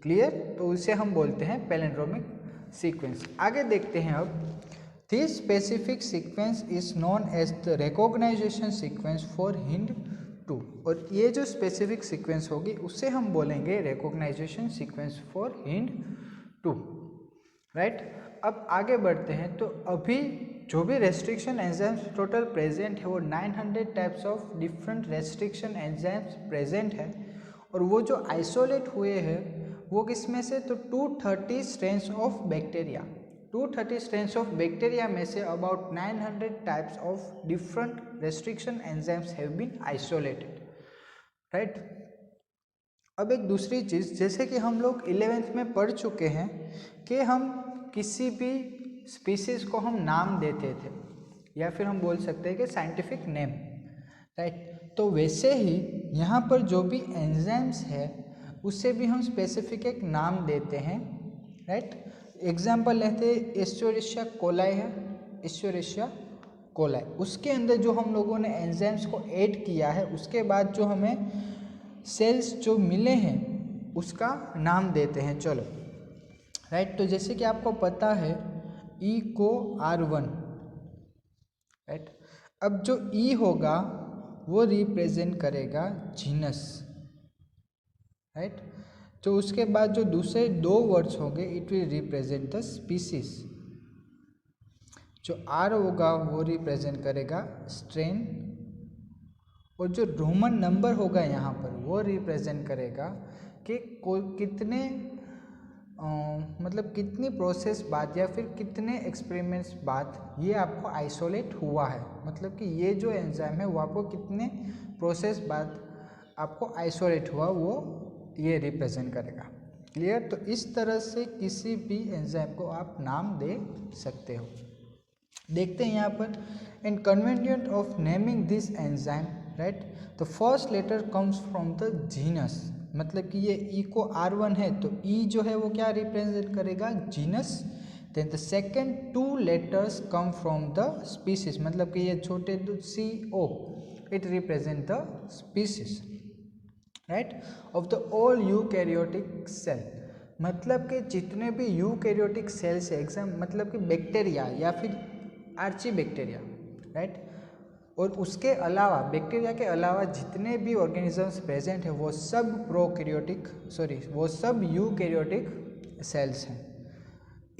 क्लियर। तो उसे हम बोलते हैं पैलिंड्रोमिक सीक्वेंस। आगे देखते हैं अब। This specific sequence is known as the recognization sequence for HindII, और ये जो स्पेसिफिक सीक्वेंस होगी उसे हम बोलेंगे recognization sequence for HindII, right. अब आगे बढ़ते हैं। तो अभी जो भी रेस्ट्रिक्शन एंजाइम्स टोटल प्रेजेंट है वो 900 types of different restriction enzymes present है, और वो जो आइसोलेट हुए हैं वो किसमें से, तो 230 strains of bacteria. 230 strains of bacteria में से about 900 types of different restriction enzymes have been isolated, right. अब एक दूसरी चीज़, जैसे कि हम लोग 11th में पढ़ चुके हैं कि हम किसी भी स्पीसीज को हम नाम देते थे, या फिर हम बोल सकते हैं कि साइंटिफिक नेम, राइट। तो वैसे ही यहाँ पर जो भी एंजाइम्स है उससे भी हम स्पेसिफिक एक नाम देते हैं, राइट। एग्जाम्पल लेते हैं, एस्चेरिशिया कोलाई है, एस्चेरिशिया कोलाई, उसके अंदर जो हम लोगों ने एंजाइम्स को ऐड किया है उसके बाद जो हमें सेल्स जो मिले हैं उसका नाम देते हैं, चलो, राइट। तो जैसे कि आपको पता है E को R1, राइट। अब जो E होगा वो रिप्रेजेंट करेगा जीनस, राइट। तो उसके बाद जो दूसरे 2 वर्ड्स होंगे it will represent the species. जो R होगा वो रिप्रेजेंट करेगा स्ट्रेन, और जो रोमन नंबर होगा यहाँ पर वो रिप्रेजेंट करेगा कि कितने मतलब कितनी प्रोसेस बाद या फिर कितने एक्सपेरिमेंट्स बाद ये आपको आइसोलेट हुआ है, मतलब कि ये जो एंजाइम है वो आपको कितने प्रोसेस बाद आपको आइसोलेट हुआ वो ये रिप्रेजेंट करेगा। क्लियर? तो इस तरह से किसी भी एंजाइम को आप नाम दे सकते हो। देखते हैं यहाँ पर, in convenient of naming this enzyme, right, the first letter comes from the genus, मतलब कि ये ई को R1 है तो ई जो है वो क्या रिप्रेजेंट करेगा, genus. Then the second 2 letters come from the species, मतलब कि ये छोटे CO it represent the species, right, of the all eukaryotic cell, मतलब कि जितने भी यूकैरियोटिक सेल्स है, एग्जाम मतलब कि बैक्टीरिया या फिर आर्ची बैक्टीरिया, राइट, और उसके अलावा बैक्टीरिया के अलावा जितने भी ऑर्गेनिजम्स प्रेजेंट है वो सब वो सब यूकैरियोटिक सेल्स हैं।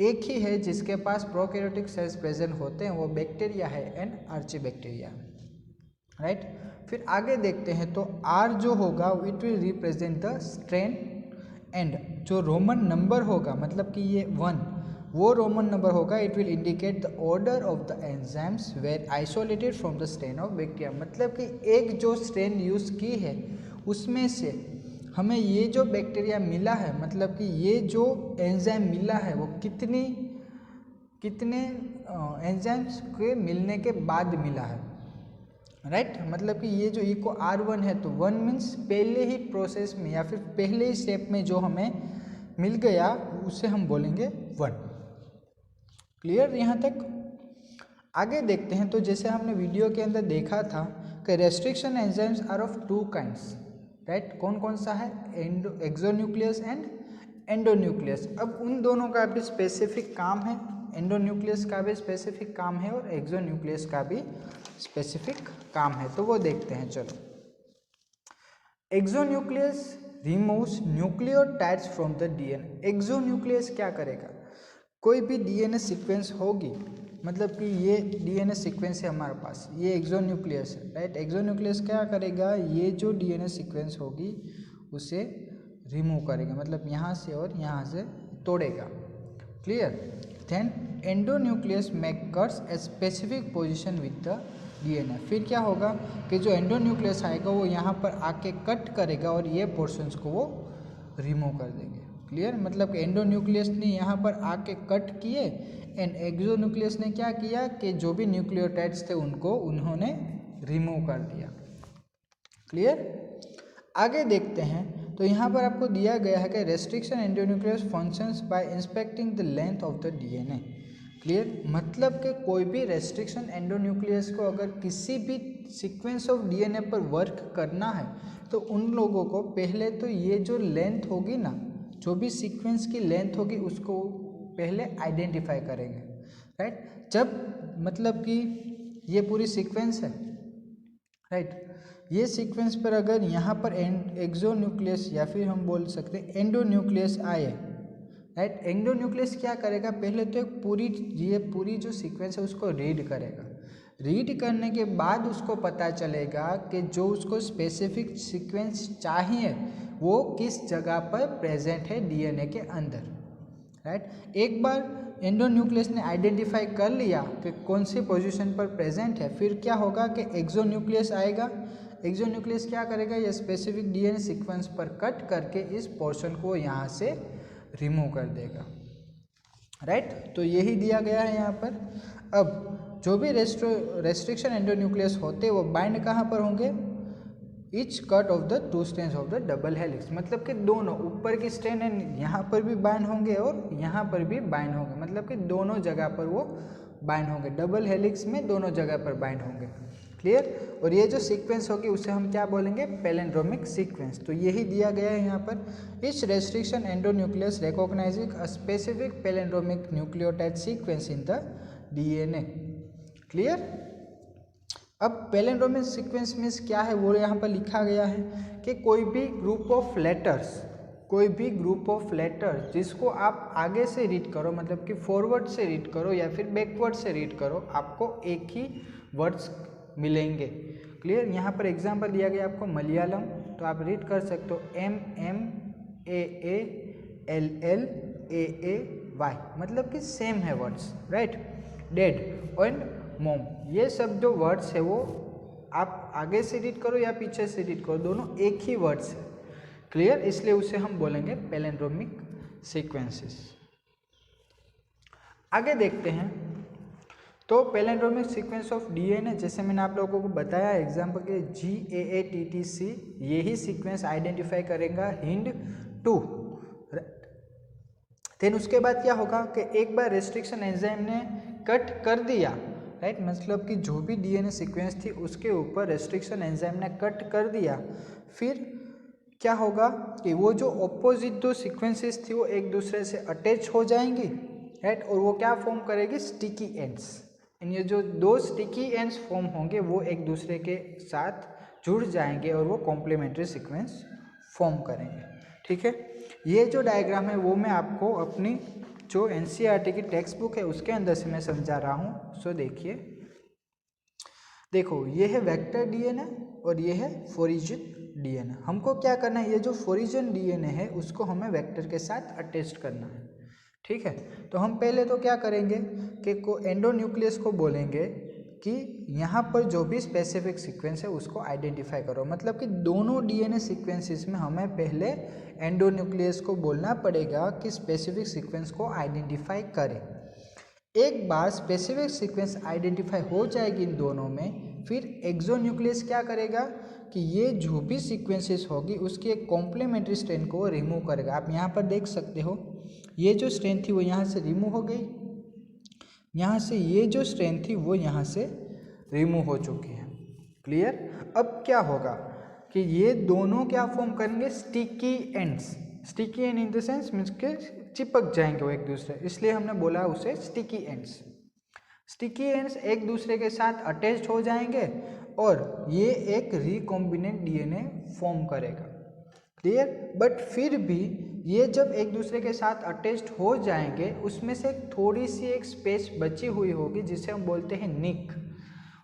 एक ही है जिसके पास प्रोकैरियोटिक सेल्स प्रेजेंट होते हैं, वो बैक्टीरिया है एंड आर्ची बैक्टीरिया, राइट। फिर आगे देखते हैं तो R जो होगा it will represent the strain and जो रोमन नंबर होगा, मतलब कि ये 1 वो रोमन नंबर होगा, it will indicate the order of the enzymes were isolated from the strain of bacteria, मतलब कि एक जो स्ट्रेन यूज़ की है उसमें से हमें ये जो बैक्टीरिया मिला है, मतलब कि ये जो एंजाइम मिला है वो कितने एंजाइम्स के मिलने के बाद मिला है, राइट, मतलब कि ये जो ई को R1 है तो 1 मीन्स पहले ही प्रोसेस में या फिर पहले ही स्टेप में जो हमें मिल गया उसे हम बोलेंगे 1। क्लियर यहाँ तक? आगे देखते हैं तो जैसे हमने वीडियो के अंदर देखा था कि restriction enzymes are of 2 kinds, right, कौन कौन सा है, एक्सोन्यूक्लियस एंड एंडोन्यूक्लियस। अब उन दोनों का भी स्पेसिफिक काम है, एंडोन्यूक्लियस का भी स्पेसिफिक काम है और एक्सोन्यूक्लियस का भी स्पेसिफिक काम है, तो वो देखते हैं। चलो, exonuclease removes nucleotides from the DNA. Exonuclease क्या करेगा, कोई भी डीएनए सीक्वेंस होगी, मतलब कि ये डीएनए सीक्वेंस है हमारे पास, ये एक्सोन्यूक्लियस है, राइट, एक्सोन्यूक्लियस क्या करेगा, ये जो डीएनए सीक्वेंस होगी उसे रिमूव करेगा, मतलब यहाँ से और यहाँ से तोड़ेगा। Clear? Then endonuclease makers a specific position with the DNA. फिर क्या होगा कि जो एंडोन्यूक्लियस आएगा वो यहाँ पर आके कट करेगा और ये पोर्शंस को वो रिमूव कर देंगे। क्लियर? मतलब कि एंडोन्यूक्लियस ने यहाँ पर आके कट किए एंड एक्सोन्यूक्लियस ने क्या किया कि जो भी न्यूक्लियोटाइड्स थे उनको उन्होंने रिमूव कर दिया। क्लियर? आगे देखते हैं तो यहाँ पर आपको दिया गया है कि restriction endonuclease functions by inspecting the length of the DNA. Clear? मतलब कि कोई भी रेस्ट्रिक्शन एंडोन्यूक्लियस को अगर किसी भी सीक्वेंस ऑफ डीएनए पर वर्क करना है तो उन लोगों को पहले तो ये जो लेंथ होगी ना, जो भी सीक्वेंस की लेंथ होगी उसको पहले आइडेंटिफाई करेंगे, राइट। जब मतलब कि ये पूरी सीक्वेंस है, राइट, ये सीक्वेंस पर अगर यहाँ पर एक्सोन्यूक्लियस या फिर हम बोल सकते हैं एंडोन्यूक्लियस आए, राइट, एंडोन्यूक्लियस क्या करेगा, पहले तो ये पूरी जो सीक्वेंस है उसको रीड करेगा। रीड करने के बाद उसको पता चलेगा कि जो उसको स्पेसिफिक सीक्वेंस चाहिए वो किस जगह पर प्रेजेंट है डीएनए के अंदर, राइट। एक बार एंडोन्यूक्लियस ने आइडेंटिफाई कर लिया कि कौन सी पोजीशन पर प्रेजेंट है, फिर क्या होगा कि एक्सोन्यूक्लियस आएगा। एक्सोन्यूक्लियस क्या करेगा, ये स्पेसिफिक डीएनए सीक्वेंस पर कट करके इस पोर्शन को यहाँ से रिमूव कर देगा, राइट। तो यही दिया गया है यहाँ पर। अब जो भी रेस्ट्रिक्शन एंडोन्यूक्लियस होते हैं वो बाइंड कहाँ पर होंगे, each cut off the 2 strands of the double helix, मतलब कि दोनों ऊपर की स्ट्रैंड है यहाँ पर भी बाइंड होंगे और यहाँ पर भी बाइंड होंगे, मतलब कि दोनों जगह पर वो बाइंड होंगे, डबल हेलिक्स में दोनों जगह पर बाइंड होंगे। क्लियर? और ये जो सीक्वेंस होगी उसे हम क्या बोलेंगे, पैलिंड्रोमिक सीक्वेंस। तो यही दिया गया है यहाँ पर, each restriction endonuclease recognising a specific palindromic nucleotide sequence in the DNA. Clear? अब पैलिंड्रोमिक सीक्वेंस मीन्स क्या है वो यहाँ पर लिखा गया है कि कोई भी ग्रुप ऑफ लेटर्स जिसको आप आगे से रीड करो, मतलब कि फॉरवर्ड से रीड करो या फिर बैकवर्ड से रीड करो, आपको एक ही वर्ड्स मिलेंगे। क्लियर? यहाँ पर एग्जांपल दिया गया आपको मलयालम, तो आप रीड कर सकते हो MMAALL AAY, मतलब कि सेम है words, right. Dad and mom, ये सब जो वर्ड्स है वो आप आगे से रीड करो या पीछे से रीड करो, दोनों एक ही वर्ड्स है, क्लियर। इसलिए उसे हम बोलेंगे पैलिंड्रोमिक सीक्वेंसेस। आगे देखते हैं, तो पैलिंड्रोमिक सीक्वेंस ऑफ डीएनए, जैसे मैंने आप लोगों को बताया एग्जाम्पल के GAATTC, यही सीक्वेंस आइडेंटिफाई करेगा HIND2। देन उसके बाद क्या होगा कि एक बार रेस्ट्रिक्शन एंजाइम ने कट कर दिया, राइट, मतलब कि जो भी डीएनए सीक्वेंस थी उसके ऊपर रेस्ट्रिक्शन एंजाइम ने कट कर दिया, फिर क्या होगा कि वो जो ऑपोजिट दो सीक्वेंसेस थी वो एक दूसरे से अटैच हो जाएंगी, राइट, और वो क्या फॉर्म करेगी, स्टिकी एंड्स। ये जो दो स्टिकी एंड्स फॉर्म होंगे वो एक दूसरे के साथ जुड़ जाएंगे और वो कॉम्प्लीमेंट्री सीक्वेंस फॉर्म करेंगे, ठीक है। ये जो डायग्राम है वो मैं आपको अपनी जो NCERT की टेक्स्ट बुक है उसके अंदर से मैं समझा रहा हूँ। सो देखिए, देखो ये है वेक्टर डीएनए और ये है फोरिजन डीएनए। हमको क्या करना है, ये जो फोरिजन डीएनए है उसको हमें वेक्टर के साथ अटैच करना है, ठीक है। तो हम पहले तो क्या करेंगे कि एंडोन्यूक्लियस को बोलेंगे कि यहाँ पर जो भी स्पेसिफिक सीक्वेंस है उसको आइडेंटिफाई करो, मतलब कि दोनों डीएनए सीक्वेंसेस में हमें पहले एंडोन्यूक्लियस को बोलना पड़ेगा कि स्पेसिफिक सीक्वेंस को आइडेंटिफाई करें। एक बार स्पेसिफिक सीक्वेंस आइडेंटिफाई हो जाएगी इन दोनों में, फिर एक्सोन्यूक्लियस क्या करेगा कि ये जो भी सीक्वेंसेस होगी उसकी एक कॉम्प्लीमेंट्री स्ट्रैंड को रिमूव करेगा। आप यहाँ पर देख सकते हो ये जो स्ट्रैंड थी वो यहाँ से रिमूव हो गई, यहाँ से ये जो स्ट्रैंड थी वो यहाँ से रिमूव हो चुकी है, क्लियर। अब क्या होगा कि ये दोनों क्या फॉर्म करेंगे, sticky ends. Sticky and in the sense means के चिपक जाएंगे वो एक दूसरे, इसलिए हमने बोला उसे स्टिकी एंड्स। स्टिकी एंड्स एक दूसरे के साथ अटैच्ड हो जाएंगे और ये एक रिकॉम्बिनेंट डीएनए फॉर्म करेगा, क्लियर। बट फिर भी ये जब एक दूसरे के साथ अटैच्ड हो जाएंगे उसमें से थोड़ी सी एक स्पेस बची हुई होगी जिसे हम बोलते हैं निक,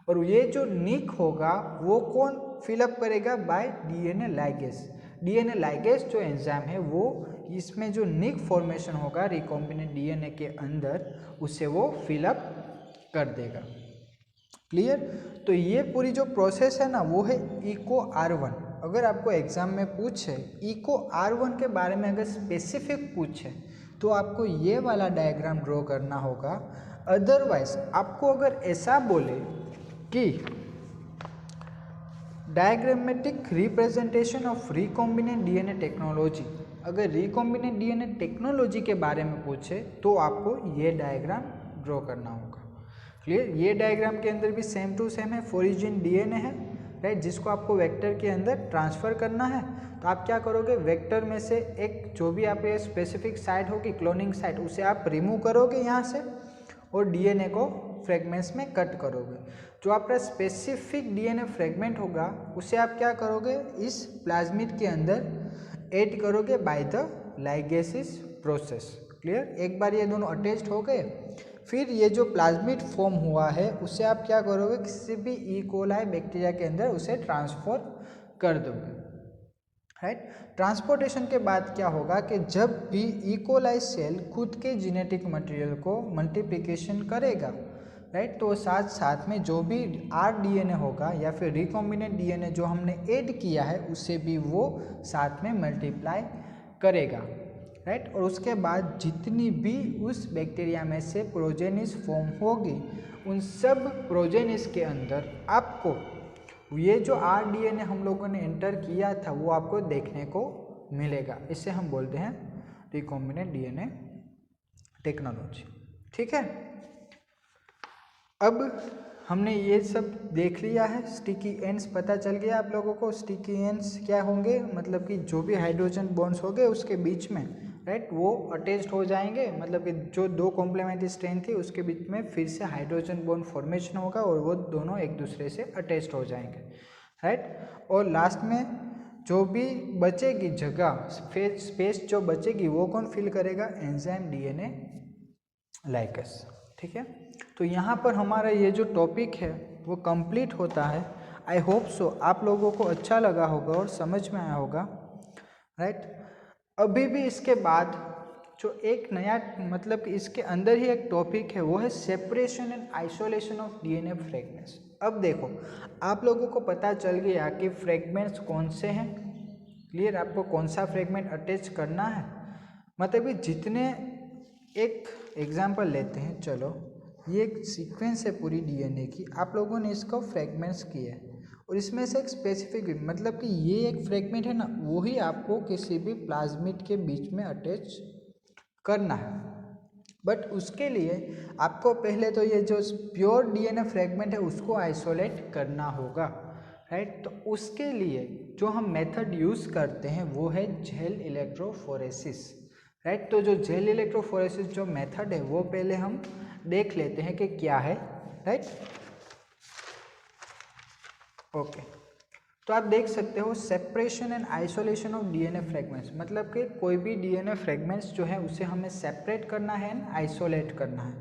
और ये जो निक होगा वो कौन फिलअप करेगा, bye DNA ligase. DNA ligase जो एंजाइम है वो इसमें जो निक फॉर्मेशन होगा रिकॉम्बिनेंट डीएनए के अंदर उसे वो फिलअप कर देगा, क्लियर। तो ये पूरी जो प्रोसेस है ना वो है इको R1। अगर आपको एग्जाम में पूछे इको R1 के बारे में अगर स्पेसिफिक पूछे तो आपको ये वाला डायग्राम ड्रॉ करना होगा। अदरवाइज आपको अगर ऐसा बोले कि diagrammatic representation of recombinant DNA technology, अगर रिकॉम्बिनेंट डीएनए टेक्नोलॉजी के बारे में पूछे तो आपको ये डायग्राम ड्रॉ करना होगा, क्लियर। ये डायग्राम के अंदर भी सेम टू सेम है, फोरिजन डीएनए है, राइट, जिसको आपको वेक्टर के अंदर ट्रांसफ़र करना है। तो आप क्या करोगे, वेक्टर में से एक जो भी आप ये स्पेसिफिक साइट होगी क्लोनिंग साइट उसे आप रिमूव करोगे यहाँ से और डीएनए को फ्रेगमेंट्स में कट करोगे। जो आपका स्पेसिफिक डीएनए फ्रेगमेंट होगा उसे आप क्या करोगे, इस प्लाज्मिड के अंदर ऐड करोगे बाय द लाइगेसिस प्रोसेस, क्लियर। एक बार ये दोनों अटैच्ड हो गए फिर ये जो प्लाज्मिड फॉर्म हुआ है उसे आप क्या करोगे, किसी भी ई कोलाई बैक्टीरिया के अंदर उसे ट्रांसफर कर दोगे, राइट। ट्रांसपोर्टेशन के बाद क्या होगा कि जब भी ई कोलाई सेल खुद के जेनेटिक मटेरियल को मल्टीप्लिकेशन करेगा, राइट, तो साथ साथ में जो भी rDNA होगा या फिर रिकॉम्बिनेंट डीएनए जो हमने ऐड किया है उसे भी वो साथ में मल्टीप्लाई करेगा, राइट। और उसके बाद जितनी भी उस बैक्टीरिया में से प्रोजेनिस फॉर्म होगी उन सब प्रोजेनिस के अंदर आपको ये जो rDNA हम लोगों ने एंटर किया था वो आपको देखने को मिलेगा। इसे हम बोलते हैं रिकॉम्बिनेंट डीएनए टेक्नोलॉजी, ठीक है। अब हमने ये सब देख लिया है, स्टिकी एंड्स पता चल गया आप लोगों को। स्टिकी एंड्स क्या होंगे, मतलब कि जो भी हाइड्रोजन बॉन्ड्स होंगे उसके बीच में, राइट, वो अटैच्ड हो जाएंगे, मतलब कि जो दो कॉम्प्लीमेंट्री स्ट्रैंड थी उसके बीच में फिर से हाइड्रोजन बॉन्ड फॉर्मेशन होगा और वो दोनों एक दूसरे से अटैच्ड हो जाएंगे, राइट। और लास्ट में जो भी बचेगी जगह, स्पेस जो बचेगी वो कौन फिल करेगा, एंजाइम डीएनए लाइगेज, ठीक है। तो यहाँ पर हमारा ये जो टॉपिक है वो कंप्लीट होता है। आई होप सो आप लोगों को अच्छा लगा होगा और समझ में आया होगा, राइट। अभी भी इसके बाद जो एक नया मतलब कि इसके अंदर ही एक टॉपिक है वो है separation and isolation of DNA fragments. अब देखो आप लोगों को पता चल गया कि फ्रेगमेंट्स कौन से हैं, क्लियर, आपको कौन सा फ्रेगमेंट अटैच करना है। मतलब कि जितने, एक एग्जांपल लेते हैं, चलो ये एक सीक्वेंस है पूरी डीएनए की, आप लोगों ने इसको फ्रेगमेंट्स किए और इसमें से एक स्पेसिफिक मतलब कि ये एक फ्रेगमेंट है ना, वही आपको किसी भी प्लाज्मिड के बीच में अटैच करना है। बट उसके लिए आपको पहले तो ये जो प्योर डीएनए फ्रेगमेंट है उसको आइसोलेट करना होगा, राइट। तो उसके लिए जो हम मेथड यूज़ करते हैं वो है जेल इलेक्ट्रोफोरेसिस, राइट। तो जो जेल इलेक्ट्रोफोरेसिस जो मेथड है वो पहले हम देख लेते हैं कि क्या है, राइट। ओके, तो आप देख सकते हो separation and isolation of DNA fragments, मतलब कि कोई भी डीएनए फ्रेगमेंट्स जो है उसे हमें सेपरेट करना है एंड आइसोलेट करना है।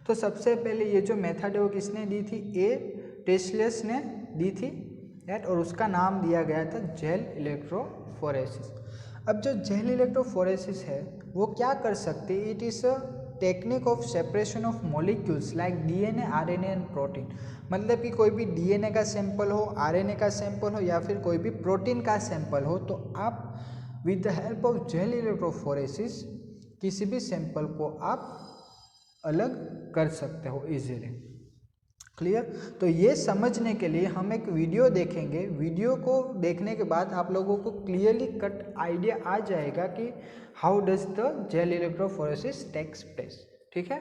तो सबसे पहले ये जो मेथड है वो किसने दी थी, ए टेस्लेस ने दी थी, राइट, और उसका नाम दिया गया था जेल इलेक्ट्रोफोरेसिस। अब जो जेल इलेक्ट्रोफोरेसिस है वो क्या कर सकती है, it is a technique of separation of molecules like DNA, RNA and protein. मतलब कि कोई भी डीएनए का सैंपल हो, आरएनए का सैंपल हो या फिर कोई भी प्रोटीन का सैंपल हो, तो आप with the help of gel electrophoresis किसी भी सैंपल को आप अलग कर सकते हो इजीली, क्लियर। तो ये समझने के लिए हम एक वीडियो देखेंगे, वीडियो को देखने के बाद आप लोगों को क्लियरली कट आइडिया आ जाएगा कि how does the gel electrophoresis takes place, ठीक है।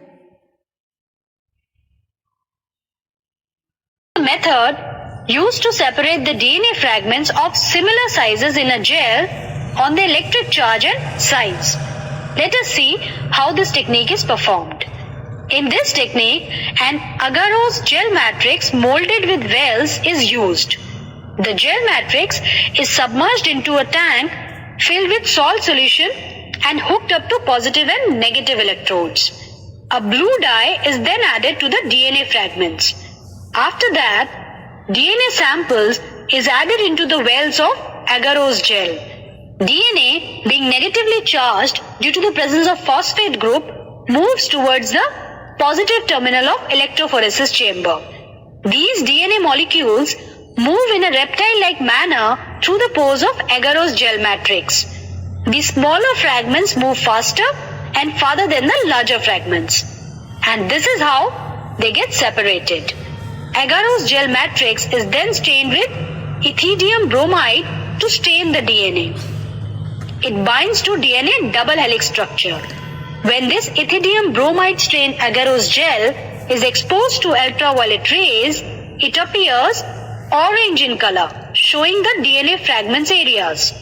Method used to separate the DNA fragments of similar sizes in a gel on the electric charge and size. Let us see how this technique is performed. In this technique, an agarose gel matrix molded with wells is used. The gel matrix is submerged into a tank filled with salt solution and hooked up to positive and negative electrodes. A blue dye is then added to the DNA fragments. After that, DNA samples is added into the wells of agarose gel. DNA, being negatively charged due to the presence of phosphate group, moves towards the positive terminal of electrophoresis chamber. These DNA molecules move in a reptile-like manner through the pores of agarose gel matrix. The smaller fragments move faster and farther than the larger fragments. And this is how they get separated. Agarose gel matrix is then stained with ethidium bromide to stain the DNA. It binds to DNA double helix structure. When this ethidium bromide stained agarose gel is exposed to ultraviolet rays, it appears orange in color, showing the DNA fragments areas.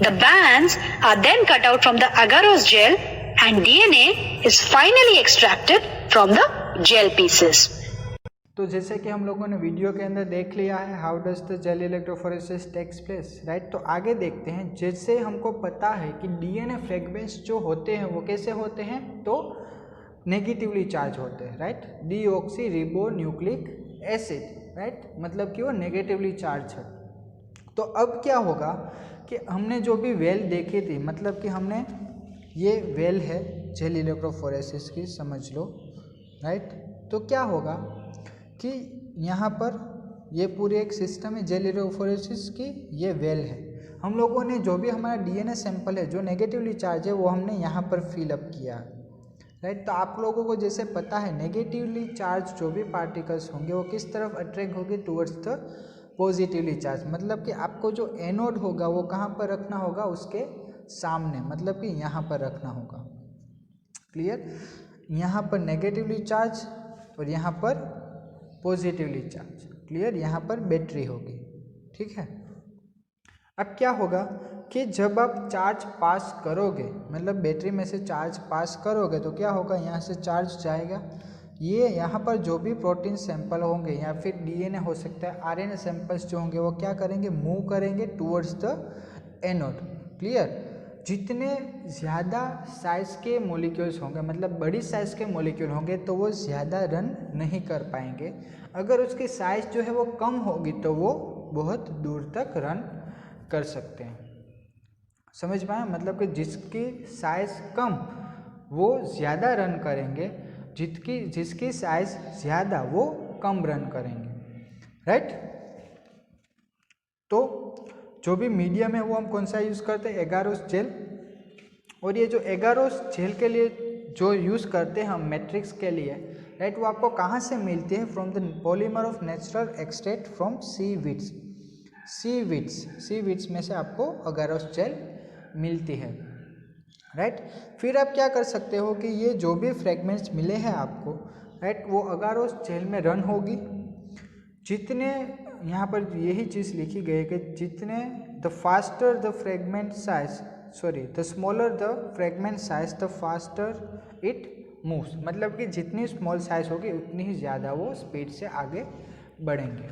The bands are then cut out from the agarose gel and DNA is finally extracted from the gel pieces. तो जैसे कि हम लोगों ने video के अंदर देख लिया है how does the gel electrophoresis takes place, right. तो आगे देखते हैं, जैसे हमको पता है कि डीएनए फ्रेगमेंट्स जो होते हैं वो कैसे होते हैं, तो नेगेटिवली चार्ज होते हैं, right. Deoxy ribo nucleic acid, right, मतलब कि वो नेगेटिवली चार्ज है। तो अब क्या होगा कि हमने जो भी वेल देखी थी, मतलब कि हमने ये वेल है जेल इलेक्ट्रोफोरेसिस की, समझ लो, राइट। तो क्या होगा कि यहाँ पर ये पूरी एक सिस्टम है जेल इलेक्ट्रोफोरेसिस की, ये वेल है। हम लोगों ने जो भी हमारा डीएनए सैंपल है जो नेगेटिवली चार्ज है वो हमने यहाँ पर फिलअप किया, राइट। तो आप लोगों को जैसे पता है नेगेटिवली चार्ज जो भी पार्टिकल्स होंगे वो किस तरफ अट्रैक्ट होंगे, टुवर्ड्स द पॉजिटिवली चार्ज। मतलब कि आपको जो एनोड होगा वो कहाँ पर रखना होगा, उसके सामने, मतलब कि यहाँ पर रखना होगा, क्लियर। यहाँ पर नेगेटिवली चार्ज और यहाँ पर पॉजिटिवली चार्ज, क्लियर। यहाँ पर बैटरी होगी, ठीक है। अब क्या होगा कि जब आप चार्ज पास करोगे, मतलब बैटरी में से चार्ज पास करोगे, तो क्या होगा, यहाँ से चार्ज जाएगा, ये यहाँ पर जो भी प्रोटीन सैंपल होंगे या फिर डीएनए हो सकता है, आरएनए सैंपल्स जो होंगे वो क्या करेंगे, मूव करेंगे टुवर्ड्स द एनोड, क्लियर। जितने ज़्यादा साइज़ के मॉलिक्यूल्स होंगे, मतलब बड़ी साइज़ के मॉलिक्यूल होंगे, तो वो ज़्यादा रन नहीं कर पाएंगे। अगर उसकी साइज़ जो है वो कम होगी तो वो बहुत दूर तक रन कर सकते हैं, समझ पाए। मतलब कि जिसकी साइज़ कम वो ज़्यादा रन करेंगे, जिसकी साइज ज़्यादा वो कम रन करेंगे, राइट। तो जो भी मीडियम है वो हम कौन सा यूज़ करते हैं, एगारोस जेल। और ये जो एगारोस जेल के लिए जो यूज़ करते हैं हम मैट्रिक्स के लिए, राइट, वो आपको कहाँ से मिलती है, from the polymer of natural extract from seaweeds. Seaweeds में से आपको एगारोस जेल मिलती है, राइट। फिर आप क्या कर सकते हो कि ये जो भी फ्रेगमेंट्स मिले हैं आपको, राइट, वो एगारोस जेल में रन होगी। जितने यहाँ पर यही चीज़ लिखी गई है कि जितने the faster the fragment size, the smaller the fragment size the faster it moves, मतलब कि जितनी स्मॉल साइज होगी उतनी ही ज़्यादा वो स्पीड से आगे बढ़ेंगे।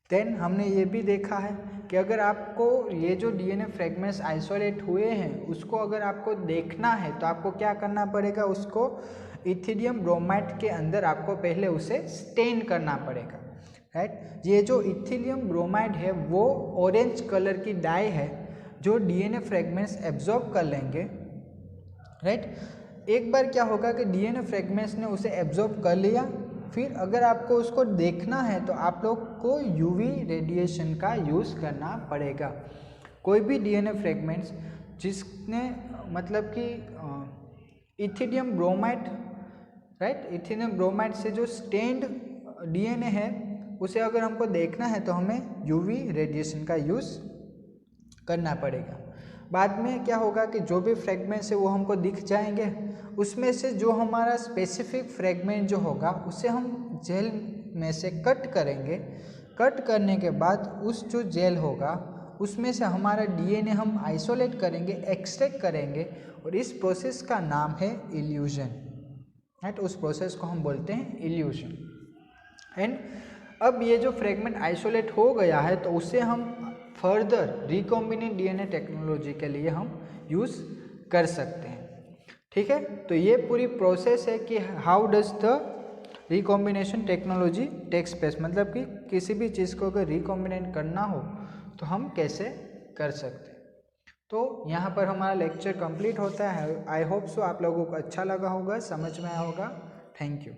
देन हमने ये भी देखा है कि अगर आपको ये जो डीएनए फ्रेगमेंट्स आइसोलेट हुए हैं उसको अगर आपको देखना है तो आपको क्या करना पड़ेगा, उसको इथिडियम ब्रोमाइड के अंदर आपको पहले उसे स्टेन करना पड़ेगा, राइट। ये जो इथिलियम ब्रोमाइड है वो ऑरेंज कलर की डाई है जो डीएनए फ्रेगमेंट्स एब्जॉर्ब कर लेंगे, राइट। एक बार क्या होगा कि डीएनए फ्रेगमेंट्स ने उसे एब्जॉर्ब कर लिया, फिर अगर आपको उसको देखना है तो आप लोग को यूवी रेडिएशन का यूज़ करना पड़ेगा। कोई भी डीएनए फ्रेगमेंट्स जिसने मतलब कि ethidium bromide, right, ethidium bromide से जो स्टेन्ड डीएनए है उसे अगर हमको देखना है तो हमें यूवी रेडिएशन का यूज़ करना पड़ेगा। बाद में क्या होगा कि जो भी फ्रेगमेंट्स है वो हमको दिख जाएंगे, उसमें से जो हमारा स्पेसिफिक फ्रेगमेंट जो होगा उसे हम जेल में से कट करेंगे। कट करने के बाद उस जो जेल होगा उसमें से हमारा डीएनए हम आइसोलेट करेंगे, एक्सट्रैक्ट करेंगे, और इस प्रोसेस का नाम है इल्यूजन, राइट। उस प्रोसेस को हम बोलते हैं इल्यूजन। एंड अब ये जो फ्रेगमेंट आइसोलेट हो गया है तो उसे हम फर्दर रिकॉम्बिनेंट डीएनए टेक्नोलॉजी के लिए हम यूज़ कर सकते हैं, ठीक है। तो ये पूरी प्रोसेस है कि how does the recombination technology takes place, मतलब कि किसी भी चीज़ को अगर रिकॉम्बिनेट करना हो तो हम कैसे कर सकते हैं। तो यहाँ पर हमारा लेक्चर कंप्लीट होता है। आई होप सो आप लोगों को अच्छा लगा होगा, समझ में आया होगा। Thank you.